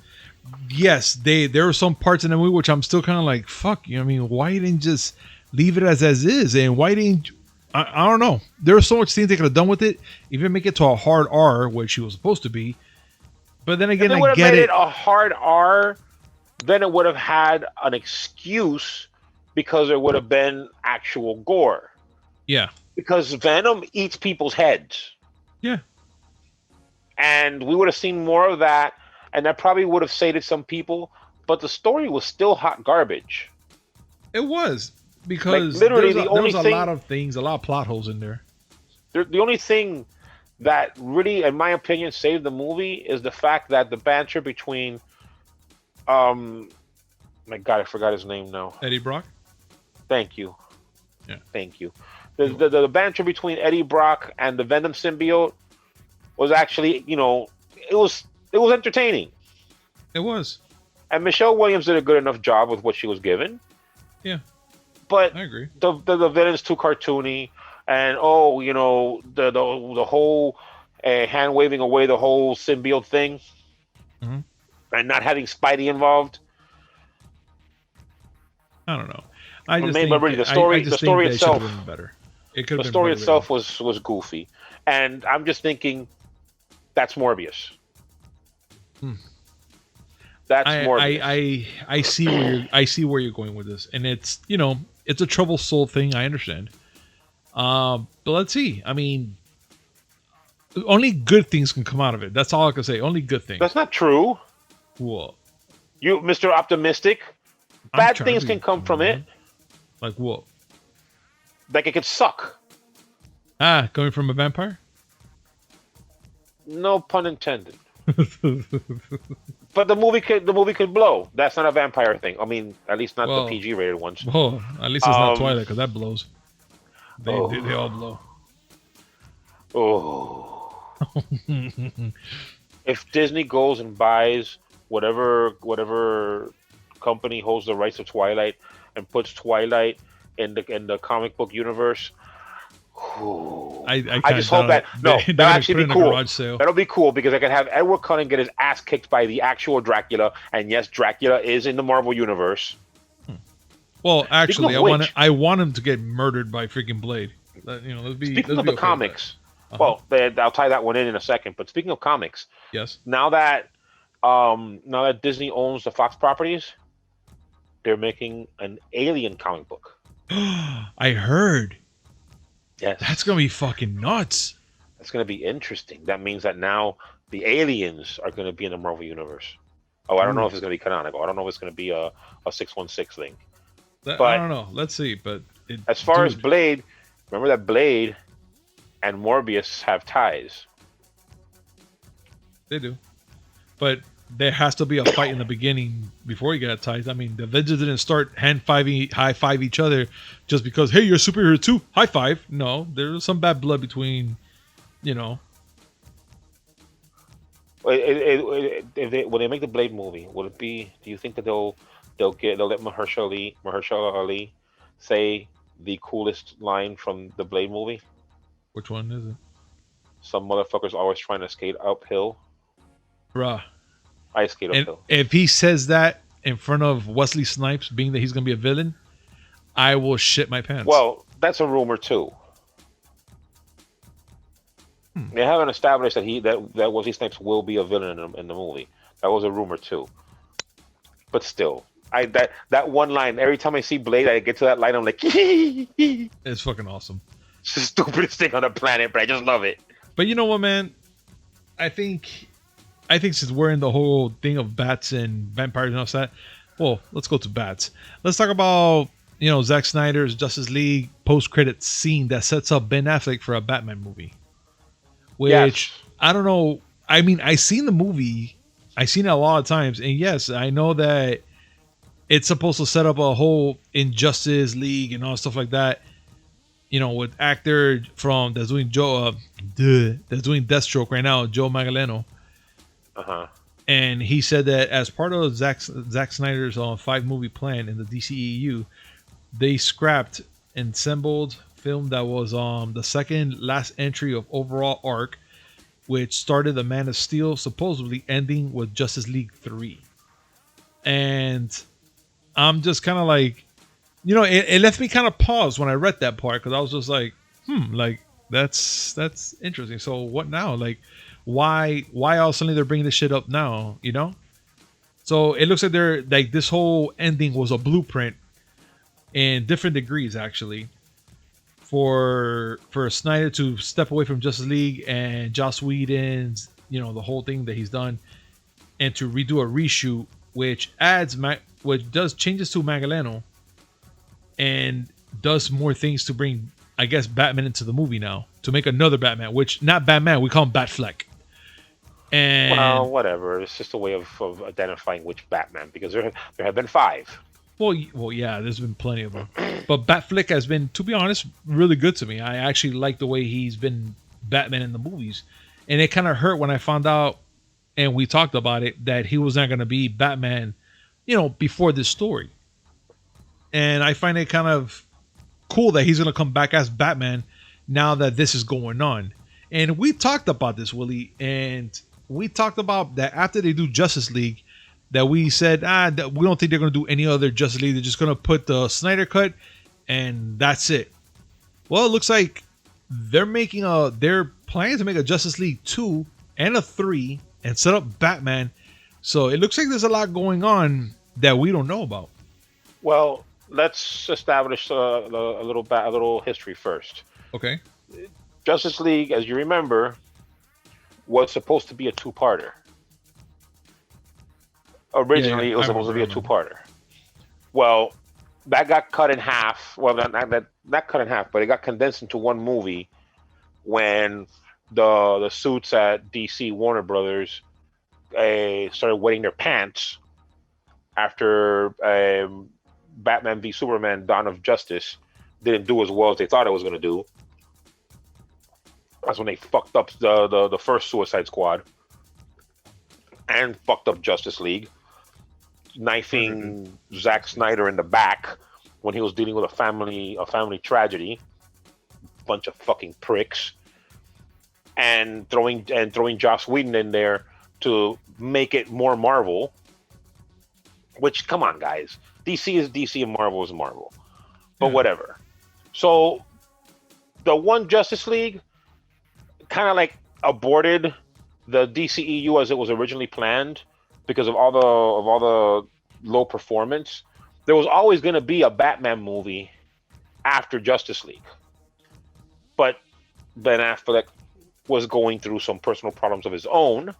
Yes, there were some parts in the movie which I'm still kind of like, fuck you. I mean, why you didn't just leave it as is? And why didn't I don't know. There were so much things they could have done with it. Even make it to a hard R, which she was supposed to be. But then again, if they would have made it a hard R, then it would have had an excuse because there would have been actual gore. Yeah. Because Venom eats people's heads. Yeah. And we would have seen more of that, and that probably would have sated some people, but the story was still hot garbage. It was. Because like, literally there was a lot of things, a lot of plot holes in there. The only thing that really, in my opinion, saved the movie is the fact that the banter between, my God, I forgot his name now. Eddie Brock? Thank you. Yeah. Thank you. The banter between Eddie Brock and the Venom symbiote was actually, it was entertaining. It was. And Michelle Williams did a good enough job with what she was given. Yeah. But I agree. The villain's too cartoony, and the whole hand waving away the whole symbiote thing, and not having Spidey involved. I don't know. I just think the story itself been better. It could. The story itself was goofy, and I'm just thinking that's Morbius. That's Morbius. I see where you're going with this, and it's it's a troubled soul thing. I understand. But let's see. I mean, only good things can come out of it. That's all I can say. Only good things. That's not true. What? You, Mr. Optimistic. Bad things can come from it. Like what? Like it could suck. Coming from a vampire? No pun intended. But the movie could blow. That's not a vampire thing. I mean, at least not the PG-rated ones. Oh, at least it's not Twilight, because that blows. They all blow. Oh. If Disney goes and buys whatever company holds the rights of Twilight and puts Twilight in the comic book universe, I just hope that that'll actually be cool. That'll be cool because I can have Edward Cullen get his ass kicked by the actual Dracula, and yes, Dracula is in the Marvel universe. Well, actually, I want him to get murdered by freaking Blade. Speaking of the comics, well, I'll tie that one in a second. But speaking of comics, yes, now that Disney owns the Fox properties, they're making an Alien comic book. I heard. Yes. That's going to be fucking nuts. That's going to be interesting. That means that now the aliens are going to be in the Marvel universe. Oh, I don't Ooh. know if it's going to be canonical. I don't know if it's going to be a 616 thing. I But don't know. Let's see. But as far as dude, Blade, remember that Blade and Morbius have ties. they do. But there has to be a fight in the beginning before you get ties. I mean, the Avengers didn't start high five each other just because, hey, you're a superhero too. High five. No, there's some bad blood between, you know. When they make the Blade movie, will it be? Do you think that they'll let Mahershala Ali say the coolest line from the Blade movie? Which one is it? Some motherfuckers always trying to skate uphill. Bruh. I skate And uphill. if he says that in front of Wesley Snipes, being that he's going to be a villain, I will shit my pants. Well, that's a rumor too. They haven't established that Wesley Snipes will be a villain in the movie. That was a rumor too. But still, that one line. Every time I see Blade, I get to that line. I'm like, it's fucking awesome. It's the stupidest thing on the planet, but I just love it. But you know what, man? I think since we're in the whole thing of bats and vampires and all that, well, let's go to bats. Let's talk about Zack Snyder's Justice League post-credit scene that sets up Ben Affleck for a Batman movie. Which Yes. I don't know. I mean, I seen the movie. I seen it a lot of times, and yes, I know that it's supposed to set up a whole Injustice League and all stuff like that. With actor that's doing Deathstroke right now, Joe Magdaleno. And he said that as part of Zack Snyder's 5-movie plan in the DCEU, they scrapped and assembled film that was the second last entry of overall arc, which started the Man of Steel, supposedly ending with Justice League 3. And I'm just kind of like, it left me kind of paused when I read that part, because I was just like, like that's interesting. So what now? Like, why all of a sudden they're bringing this shit up now? So it looks like they're like, this whole ending was a blueprint in different degrees, actually, for Snyder to step away from Justice League and Joss Whedon's, the whole thing that he's done, and to redo a reshoot, which does changes to Magdaleno and does more things to bring, I guess, Batman into the movie now, to make another Batman, which not Batman, we call him Batfleck. And well, whatever. It's just a way of identifying which Batman, because there have been 5. Well, yeah, there's been plenty of them. But Batfleck has been, to be honest, really good to me. I actually like the way he's been Batman in the movies. And it kind of hurt when I found out, and we talked about it, that he was not going to be Batman, before this story. And I find it kind of cool that he's going to come back as Batman now that this is going on. And we talked about this, Willie, and we talked about that after they do Justice League, that we said, that we don't think they're going to do any other Justice League. They're just going to put the Snyder cut, and that's it. Well, it looks like they're planning to make a Justice League 2 and a 3 and set up Batman. So it looks like there's a lot going on that we don't know about. Well, let's establish a little history first. Okay. Justice League, as you remember, was supposed to be a 2-parter. Originally, it was supposed to be a 2-parter. Well, that got cut in half. Well, not cut in half, but it got condensed into one movie when the suits at DC Warner Brothers started wetting their pants after Batman v Superman: Dawn of Justice didn't do as well as they thought it was going to do. That's when they fucked up the first Suicide Squad and fucked up Justice League, knifing Zack Snyder in the back when he was dealing with a family tragedy. Bunch of fucking pricks. And throwing Joss Whedon in there to make it more Marvel. Which, come on, guys. DC is DC and Marvel is Marvel. But whatever. So, the one Justice League kind of like aborted the DCEU as it was originally planned because of all the low performance. There was always going to be a Batman movie after Justice League. But Ben Affleck was going through some personal problems of his own,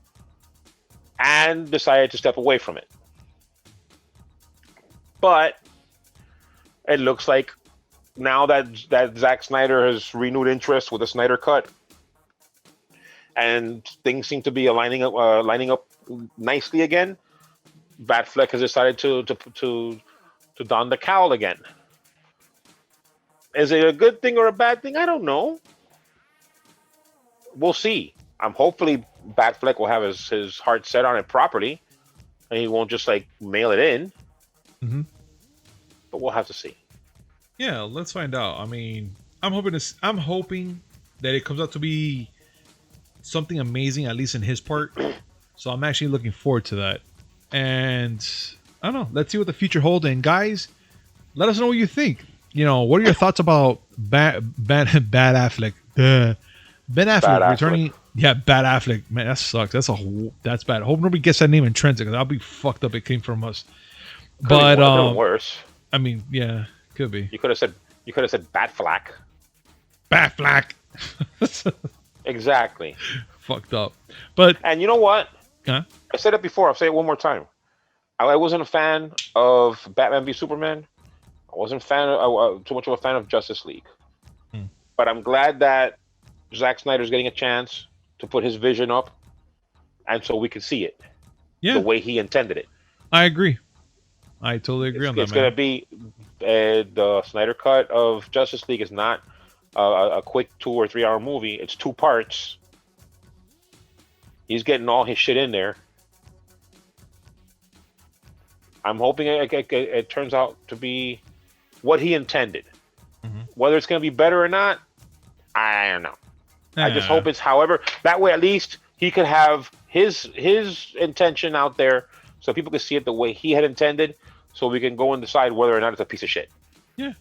and decided to step away from it. But it looks like now that Zack Snyder has renewed interest with the Snyder Cut, and things seem to be lining up nicely again, Affleck has decided to don the cowl again. Is it a good thing or a bad thing? I don't know. We'll see. Hopefully Affleck will have his heart set on it properly, and he won't just like mail it in. Mm-hmm. But we'll have to see. Yeah, let's find out. I mean, I'm hoping that it comes out to be something amazing, at least in his part. So I'm actually looking forward to that. And I don't know. Let's see what the future holds. And guys, let us know what you think. You know, what are your thoughts about Bad Affleck? Ben Affleck returning. Yeah, Bad Affleck. Man, that sucks. That's bad. I hope nobody gets that name in trends because I'll be fucked up. It came from us. But worse. I mean, yeah, could be. You could have said Batflack. Batflack. Exactly. Fucked up. And you know what? Huh? I said it before. I'll say it one more time. I wasn't a fan of Batman v Superman. I wasn't too much of a fan of Justice League. But I'm glad that Zack Snyder's getting a chance to put his vision up, and so we can see it the way he intended it. I agree. I totally agree on that. It's going to be the Snyder Cut of Justice League is not a quick 2 or 3 hour movie. It's 2 parts. He's getting all his shit in there. I'm hoping it turns out to be what he intended. Mm-hmm. Whether it's going to be better or not, I don't know. I just hope it's however. That way, at least he could have his intention out there, so people can see it the way he had intended, so we can go and decide whether or not it's a piece of shit. Yeah,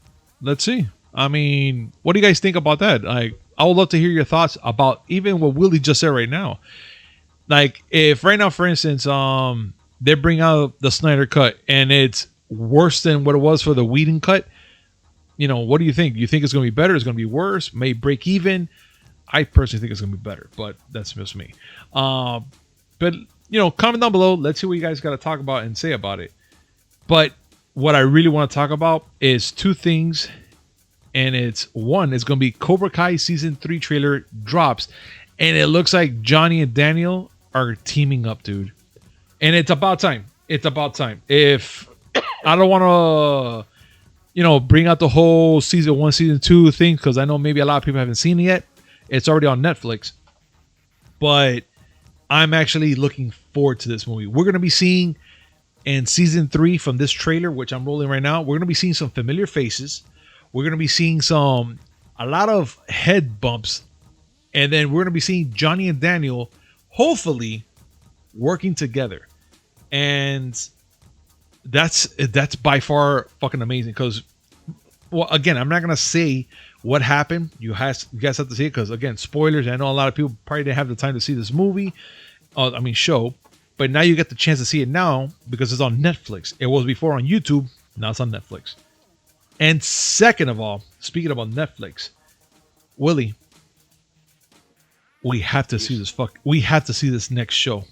let's see. I mean, what do you guys think about that? Like, I would love to hear your thoughts about even what Willie just said right now. Like, if right now, for instance, they bring out the Snyder Cut and it's worse than what it was for the Whedon cut, you know, what do you think? You think it's going to be better? It's going to be worse? May break even? I personally think it's going to be better, but that's just me. But, you know, comment down below. Let's see what you guys got to talk about and say about it. But what I really want to talk about is 2 things. And it's one, it's going to be Cobra Kai Season 3 trailer drops. And it looks like Johnny and Daniel are teaming up, dude. And it's about time. It's about time. If I don't want to, you know, bring out the whole Season 1, Season 2 thing, because I know maybe a lot of people haven't seen it yet. It's already on Netflix. But I'm actually looking forward to this movie. We're going to be seeing in Season 3 from this trailer, which I'm rolling right now, we're going to be seeing some familiar faces. We're going to be seeing a lot of head bumps. And then we're going to be seeing Johnny and Daniel, hopefully, working together. And that's by far fucking amazing. Because, well, again, I'm not going to say what happened. You guys have to see it because, again, spoilers. I know a lot of people probably didn't have the time to see this movie. Show. But now you get the chance to see it now because it's on Netflix. It was before on YouTube. Now it's on Netflix. And second of all, speaking about Netflix, Willie, we have to see this. We have to see this next show.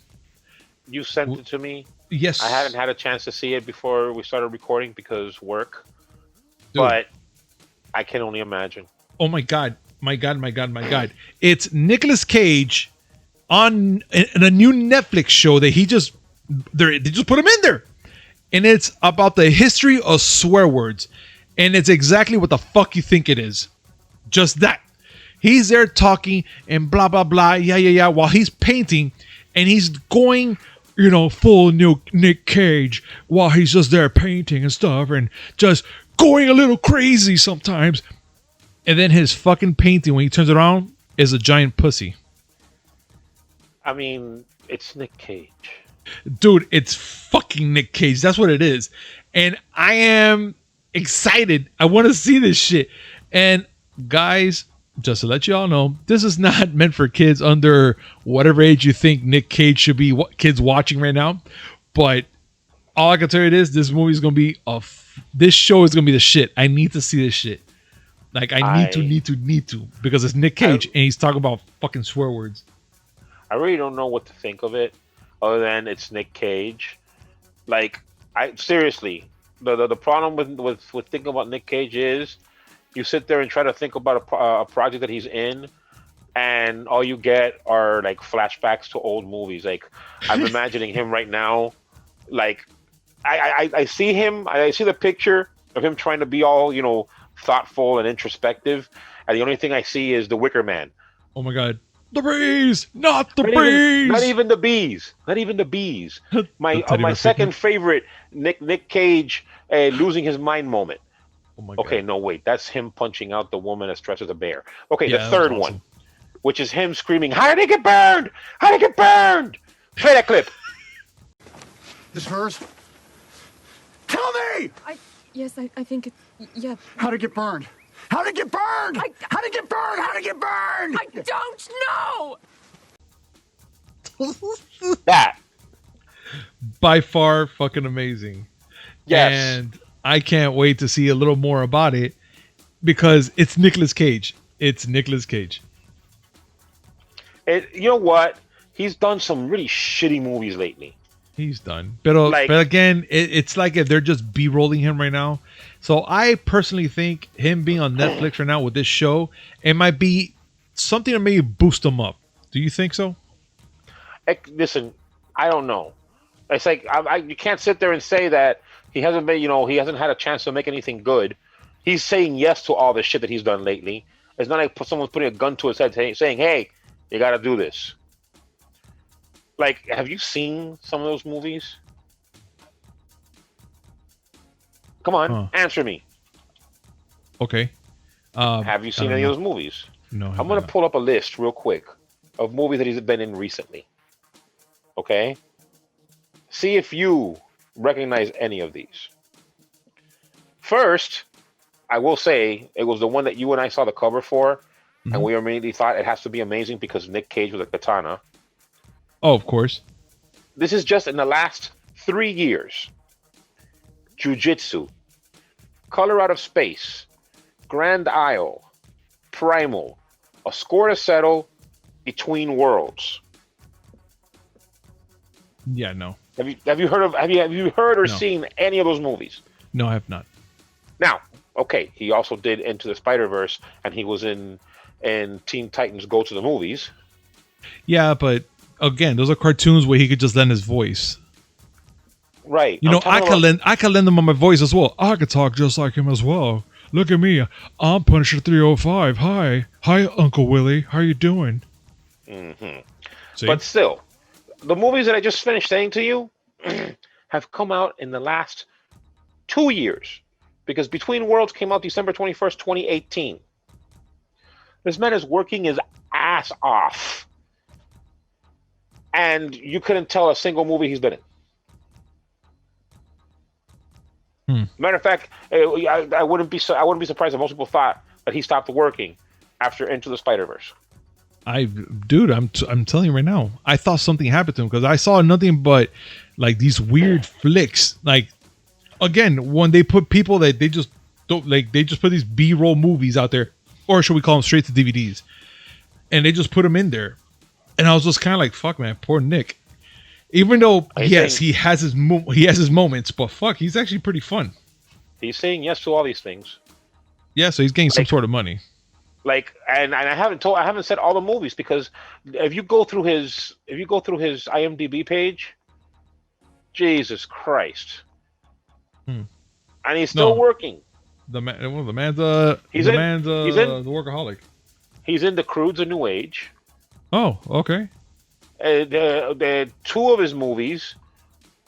You sent it to me. Yes. I haven't had a chance to see it before we started recording because work. Dude. But I can only imagine. Oh my God. My God. It's Nicolas Cage on a new Netflix show that they just put him in there. And it's about the history of swear words. And it's exactly what the fuck you think it is. Just that. He's there talking and blah, blah, blah. Yeah. While he's painting and he's going, you know, full new Nick Cage while he's just there painting and stuff and just going a little crazy sometimes. And then his fucking painting, when he turns around, is a giant pussy. I mean, it's Nick Cage. Dude, it's fucking Nick Cage. That's what it is. And I am excited. I want to see this shit. And guys, just to let you all know, this is not meant for kids under whatever age you think Nick Cage should be kids watching right now. But all I can tell you is this movie is going to be this show is going to be the shit. I need to see this shit. Like, I need to because it's Nick Cage and he's talking about fucking swear words. I really don't know what to think of it. other than it's Nick Cage. Like, I seriously, the problem with thinking about Nick Cage is you sit there and try to think about a project that he's in, and all you get are like flashbacks to old movies. Like, I'm imagining him right now. Like, I see him. I see the picture of him trying to be all, thoughtful and introspective, and the only thing I see is the Wicker Man. Oh my God. The bees, not the bees. Not even the bees. Not even the bees. My second favorite Nick Cage losing his mind moment. Oh my God. Okay, no wait, that's him punching out the woman as dressed as a bear. Okay, Yeah, the third one, which is him screaming, "How did it get burned? How did it get burned?" Play that clip. This hers? Tell me! Yes, I think it's... Yeah. How'd it get burned? How'd it get burned? How'd it get burned? How'd it get burned? I don't know! That. By far fucking amazing. Yes. And I can't wait to see a little more about it because it's Nicolas Cage. It's Nicolas Cage. You know what? He's done some really shitty movies lately. He's done. But again, it's like if they're just B-rolling him right now. So I personally think him being on Netflix right now with this show, it might be something to maybe boost him up. Do you think so? Listen, I don't know. It's like you can't sit there and say that he hasn't been, he hasn't had a chance to make anything good. He's saying yes to all the shit that he's done lately. It's not like someone's putting a gun to his head saying, "Hey, you got to do this." Like, have you seen some of those movies? Come on, answer me. Okay. Have you seen any of those movies? No. I'm going to pull up a list real quick of movies that he's been in recently. Okay? See if you recognize any of these. First, I will say it was the one that you and I saw the cover for, and we immediately thought it has to be amazing because Nick Cage with a katana. Oh, of course. This is just in the last 3 years. Jiu-Jitsu, Color Out of Space, Grand Isle, Primal, A Score to Settle, Between Worlds. Yeah, no. Have you heard or seen any of those movies? No, I have not. Now, okay, he also did Into the Spider-Verse, and he was in Teen Titans Go to the Movies. Yeah, but again, those are cartoons where he could just lend his voice. Right. I could lend them on my voice as well. I could talk just like him as well. Look at me. I'm Punisher 305. Hi, Uncle Willie. How you doing? Mm-hmm. But still, the movies that I just finished saying to you have come out in the last 2 years. Because Between Worlds came out December 21st, 2018. This man is working his ass off. And you couldn't tell a single movie he's been in. Matter of fact, I wouldn't be surprised if most people thought that he stopped working after Into the Spider-Verse. Dude, I'm telling you right now, I thought something happened to him because I saw nothing but like these weird flicks. Like, again, when they put people that they just don't like, they just put these B-roll movies out there, or should we call them straight to DVDs, and they just put them in there. And I was just kind of like, fuck, man, poor Nick. Even though, yes, he has his moments, but fuck, he's actually pretty fun. He's saying yes to all these things. Yeah, so he's getting some sort of money. Like, and I haven't said all the movies because if you go through his IMDb page, Jesus Christ, and he's still working. The man's the workaholic. He's in The Croods: A New Age. Oh, okay. The two of his movies,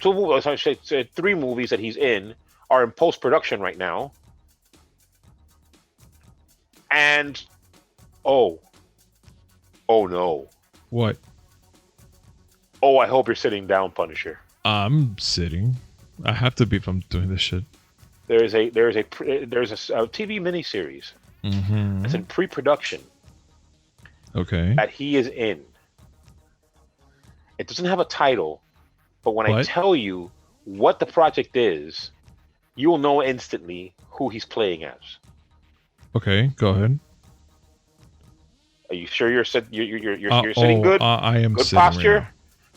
three movies that he's in are in post-production right now. And, oh no. What? Oh, I hope you're sitting down, Punisher. I'm sitting. I have to be if I'm doing this shit. There's a TV miniseries. It's in pre-production. Okay. That he is in. It doesn't have a title, but when I tell you what the project is, you will know instantly who he's playing as. Okay, go ahead. Are you sure you're sitting good? I am good sitting posture. right now.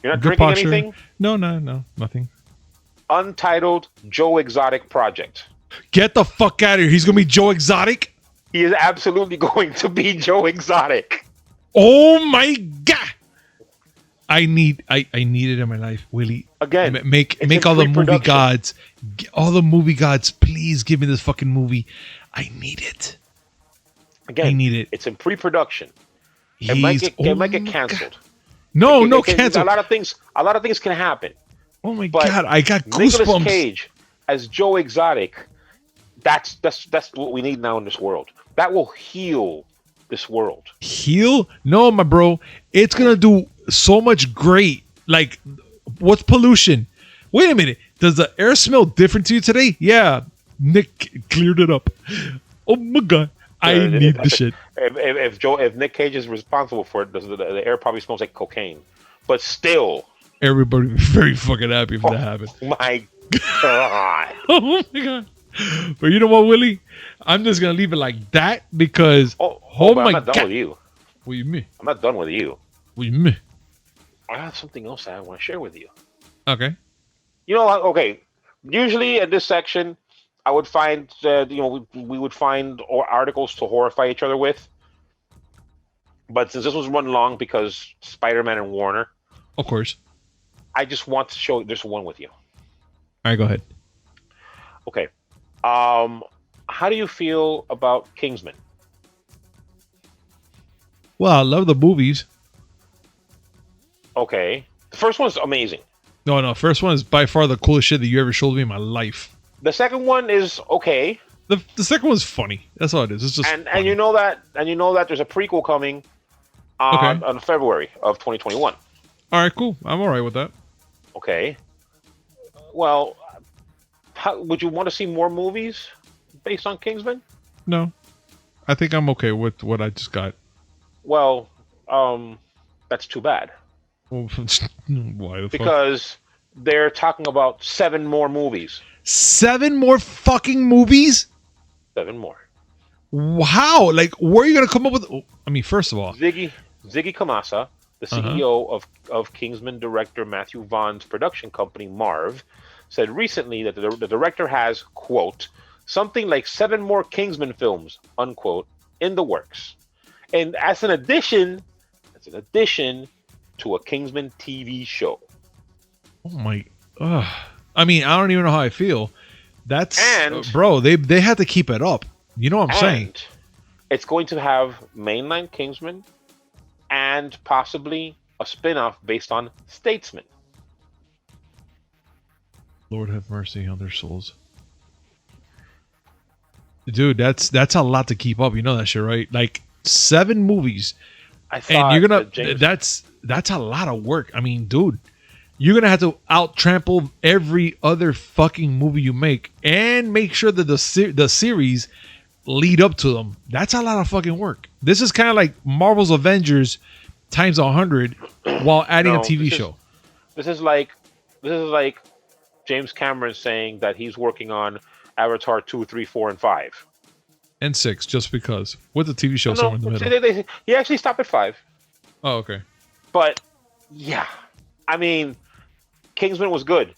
You're not Good drinking posture. anything? No, nothing. Untitled Joe Exotic Project. Get the fuck out of here. He's gonna be Joe Exotic. He is absolutely going to be Joe Exotic. Oh my god. I need it in my life, Willie. Again, make all the movie gods, please give me this fucking movie. I need it. Again, I need it. It's in pre-production. It might get canceled. No, cancel. A lot of things can happen. Oh my god, I got goosebumps. Nicolas Cage as Joe Exotic. That's what we need now in this world. That will heal this world. Heal? No, my bro. It's gonna do so much great. Like, what's pollution? Wait a minute. Does the air smell different to you today? Yeah. Nick cleared it up. Oh my god. I need the shit. If Nick Cage is responsible for it, the air probably smells like cocaine. But still, everybody would be very fucking happy if that happened. My god. Oh my god. But you know what, Willie? I'm just gonna leave it like that because my god. I'm not done with you. What do you mean? I'm not done with you. What do you mean? I have something else I want to share with you. Okay. You know, okay. Usually at this section, I would find, we would find articles to horrify each other with. But since this was running long because Spider-Man and Warner, of course, I just want to show this one with you. All right, go ahead. Okay. How do you feel about Kingsman? Well, I love the movies. Okay. The first one's amazing. No. First one is by far the coolest shit that you ever showed me in my life. The second one is okay. The second one's funny. That's all it is. It's just and you know that there's a prequel coming on February of 2021. All right, cool. I'm all right with that. Okay. Well, would you want to see more movies based on Kingsman? No. I think I'm okay with what I just got. Well, that's too bad. Why the fuck? Because they're talking about 7 more movies. 7 more fucking movies? 7 more. Wow. Like, where are you going to come up with... I mean, first of all... Ziggy Kamasa, the CEO of Kingsman director Matthew Vaughn's production company, Marv, said recently that the director has, quote, something like 7 more Kingsman films, unquote, in the works. And as an addition to a Kingsman TV show. Oh my... I mean, I don't even know how I feel. That's... bro, they had to keep it up. You know what I'm saying? It's going to have mainline Kingsman and possibly a spin-off based on Statesman. Lord have mercy on their souls. Dude, that's a lot to keep up. You know that shit, right? Like 7 movies. And you're gonna that's a lot of work. I mean, dude, you're gonna have to out-trample every other fucking movie you make and make sure that the series lead up to them. That's a lot of fucking work. This is kind of like Marvel's Avengers times 100 while adding a TV show. This is like James Cameron saying that he's working on Avatar 2, 3, 4, and 5. And 6, just because. With the TV show somewhere in the middle. He actually stopped at 5. Oh, okay. But, yeah. I mean, Kingsman was good.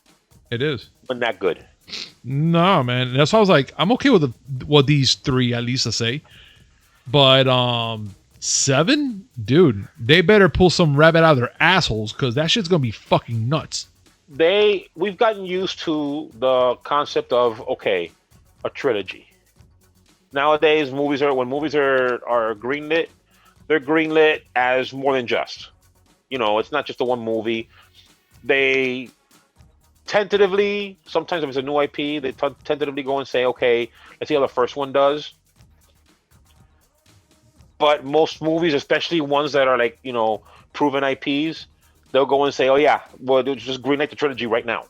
It is. But not good. No, man. That's why I was like, I'm okay with these 3, at least to say. But 7? Dude, they better pull some rabbit out of their assholes because that shit's going to be fucking nuts. We've gotten used to the concept of, okay, a trilogy. Nowadays, when movies are greenlit, they're greenlit as more than just. You know, it's not just the one movie. They tentatively, sometimes if it's a new IP, they tentatively go and say, okay, let's see how the first one does. But most movies, especially ones that are like, you know, proven IPs, they'll go and say, oh yeah, well, they'll just greenlight the trilogy right now.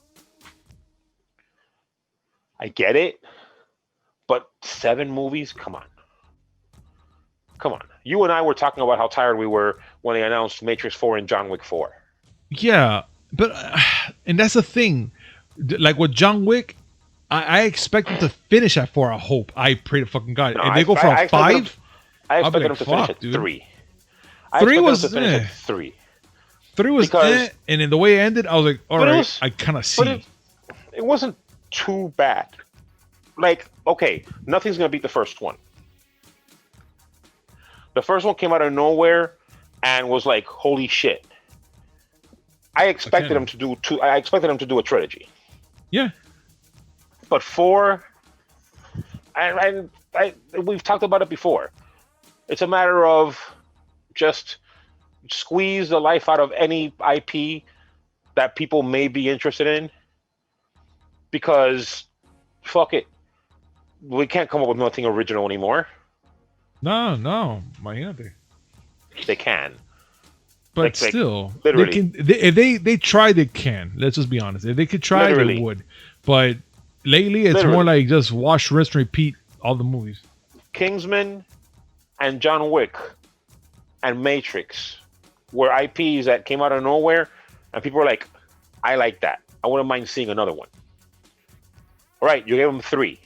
I get it. But 7 movies? Come on. You and I were talking about how tired we were when they announced Matrix 4 and John Wick 4. Yeah, but and that's the thing. Like with John Wick, I expect them to finish at 4. I hope. I pray to fucking God. No, if they go for a 5, I expected them to finish at 3. 3 was 3. 3 was and in the way it ended, I was like, all right, I kind of see. But it wasn't too bad. Like, okay, nothing's gonna beat the first one. The first one came out of nowhere and was like, holy shit. I expected him to do I expected him to do a trilogy. Yeah. But 4, and we've talked about it before. It's a matter of just squeeze the life out of any IP that people may be interested in, because fuck it, we can't come up with nothing original anymore. No, imagínate. They can, but still, literally, if they try, they can. Let's just be honest. If they could try, they would. But lately, it's more like just wash, rinse, repeat all the movies. Kingsman and John Wick and Matrix were IPs that came out of nowhere, and people were like, I like that. I wouldn't mind seeing another one. All right, you gave them 3.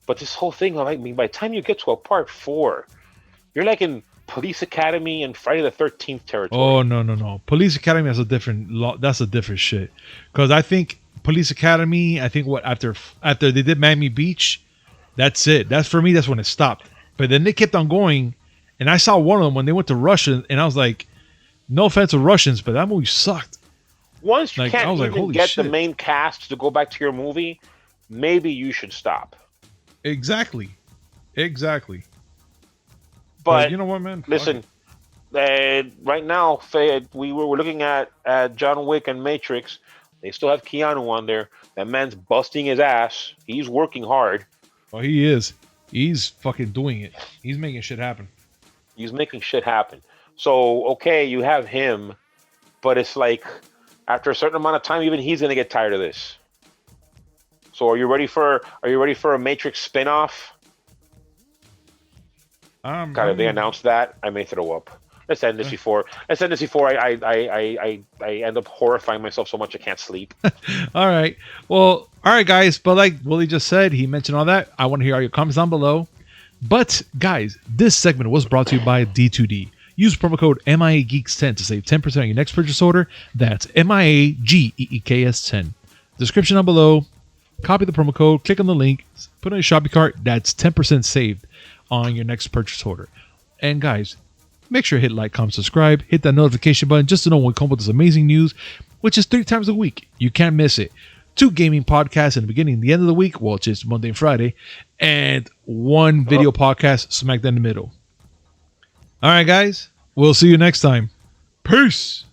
But this whole thing, I mean, by the time you get to a part 4, you're like in Police Academy and Friday the 13th territory. Oh, no. Police Academy has a different that's a different shit. Because I think Police Academy, after they did Miami Beach, that's it. That's for me, that's when it stopped. But then they kept on going, and I saw one of them when they went to Russia, and I was like, no offense to Russians, but that movie sucked. Once you can't even get the main cast to go back to your movie, maybe you should stop. Exactly. But you know what, man? Listen, right now, we're looking at John Wick and Matrix. They still have Keanu on there. That man's busting his ass. He's working hard. Oh, he is. He's fucking doing it. He's making shit happen. So, okay, you have him, but it's like after a certain amount of time, even he's gonna get tired of this. So, are you ready for a Matrix spinoff? God, if they announced that, I may throw up. Let's end this before I end up horrifying myself so much I can't sleep. All right. Well, all right, guys. But like Willie just said, he mentioned all that. I want to hear all your comments down below. But guys, this segment was brought to you by D2D. Use promo code MIA Geeks 10 to save 10% on your next purchase order. That's MIAGEEKS 10. Description down below. Copy the promo code. Click on the link. Put it in your shopping cart. That's 10% saved on your next purchase order. And guys, make sure to hit like, comment, subscribe, hit that notification button just to know when we come up with this amazing news, which is 3 times a week. You can't miss it. 2 gaming podcasts in the beginning and the end of the week, which is Monday and Friday, and 1 video podcast smack in the middle. All right, guys, we'll see you next time. Peace.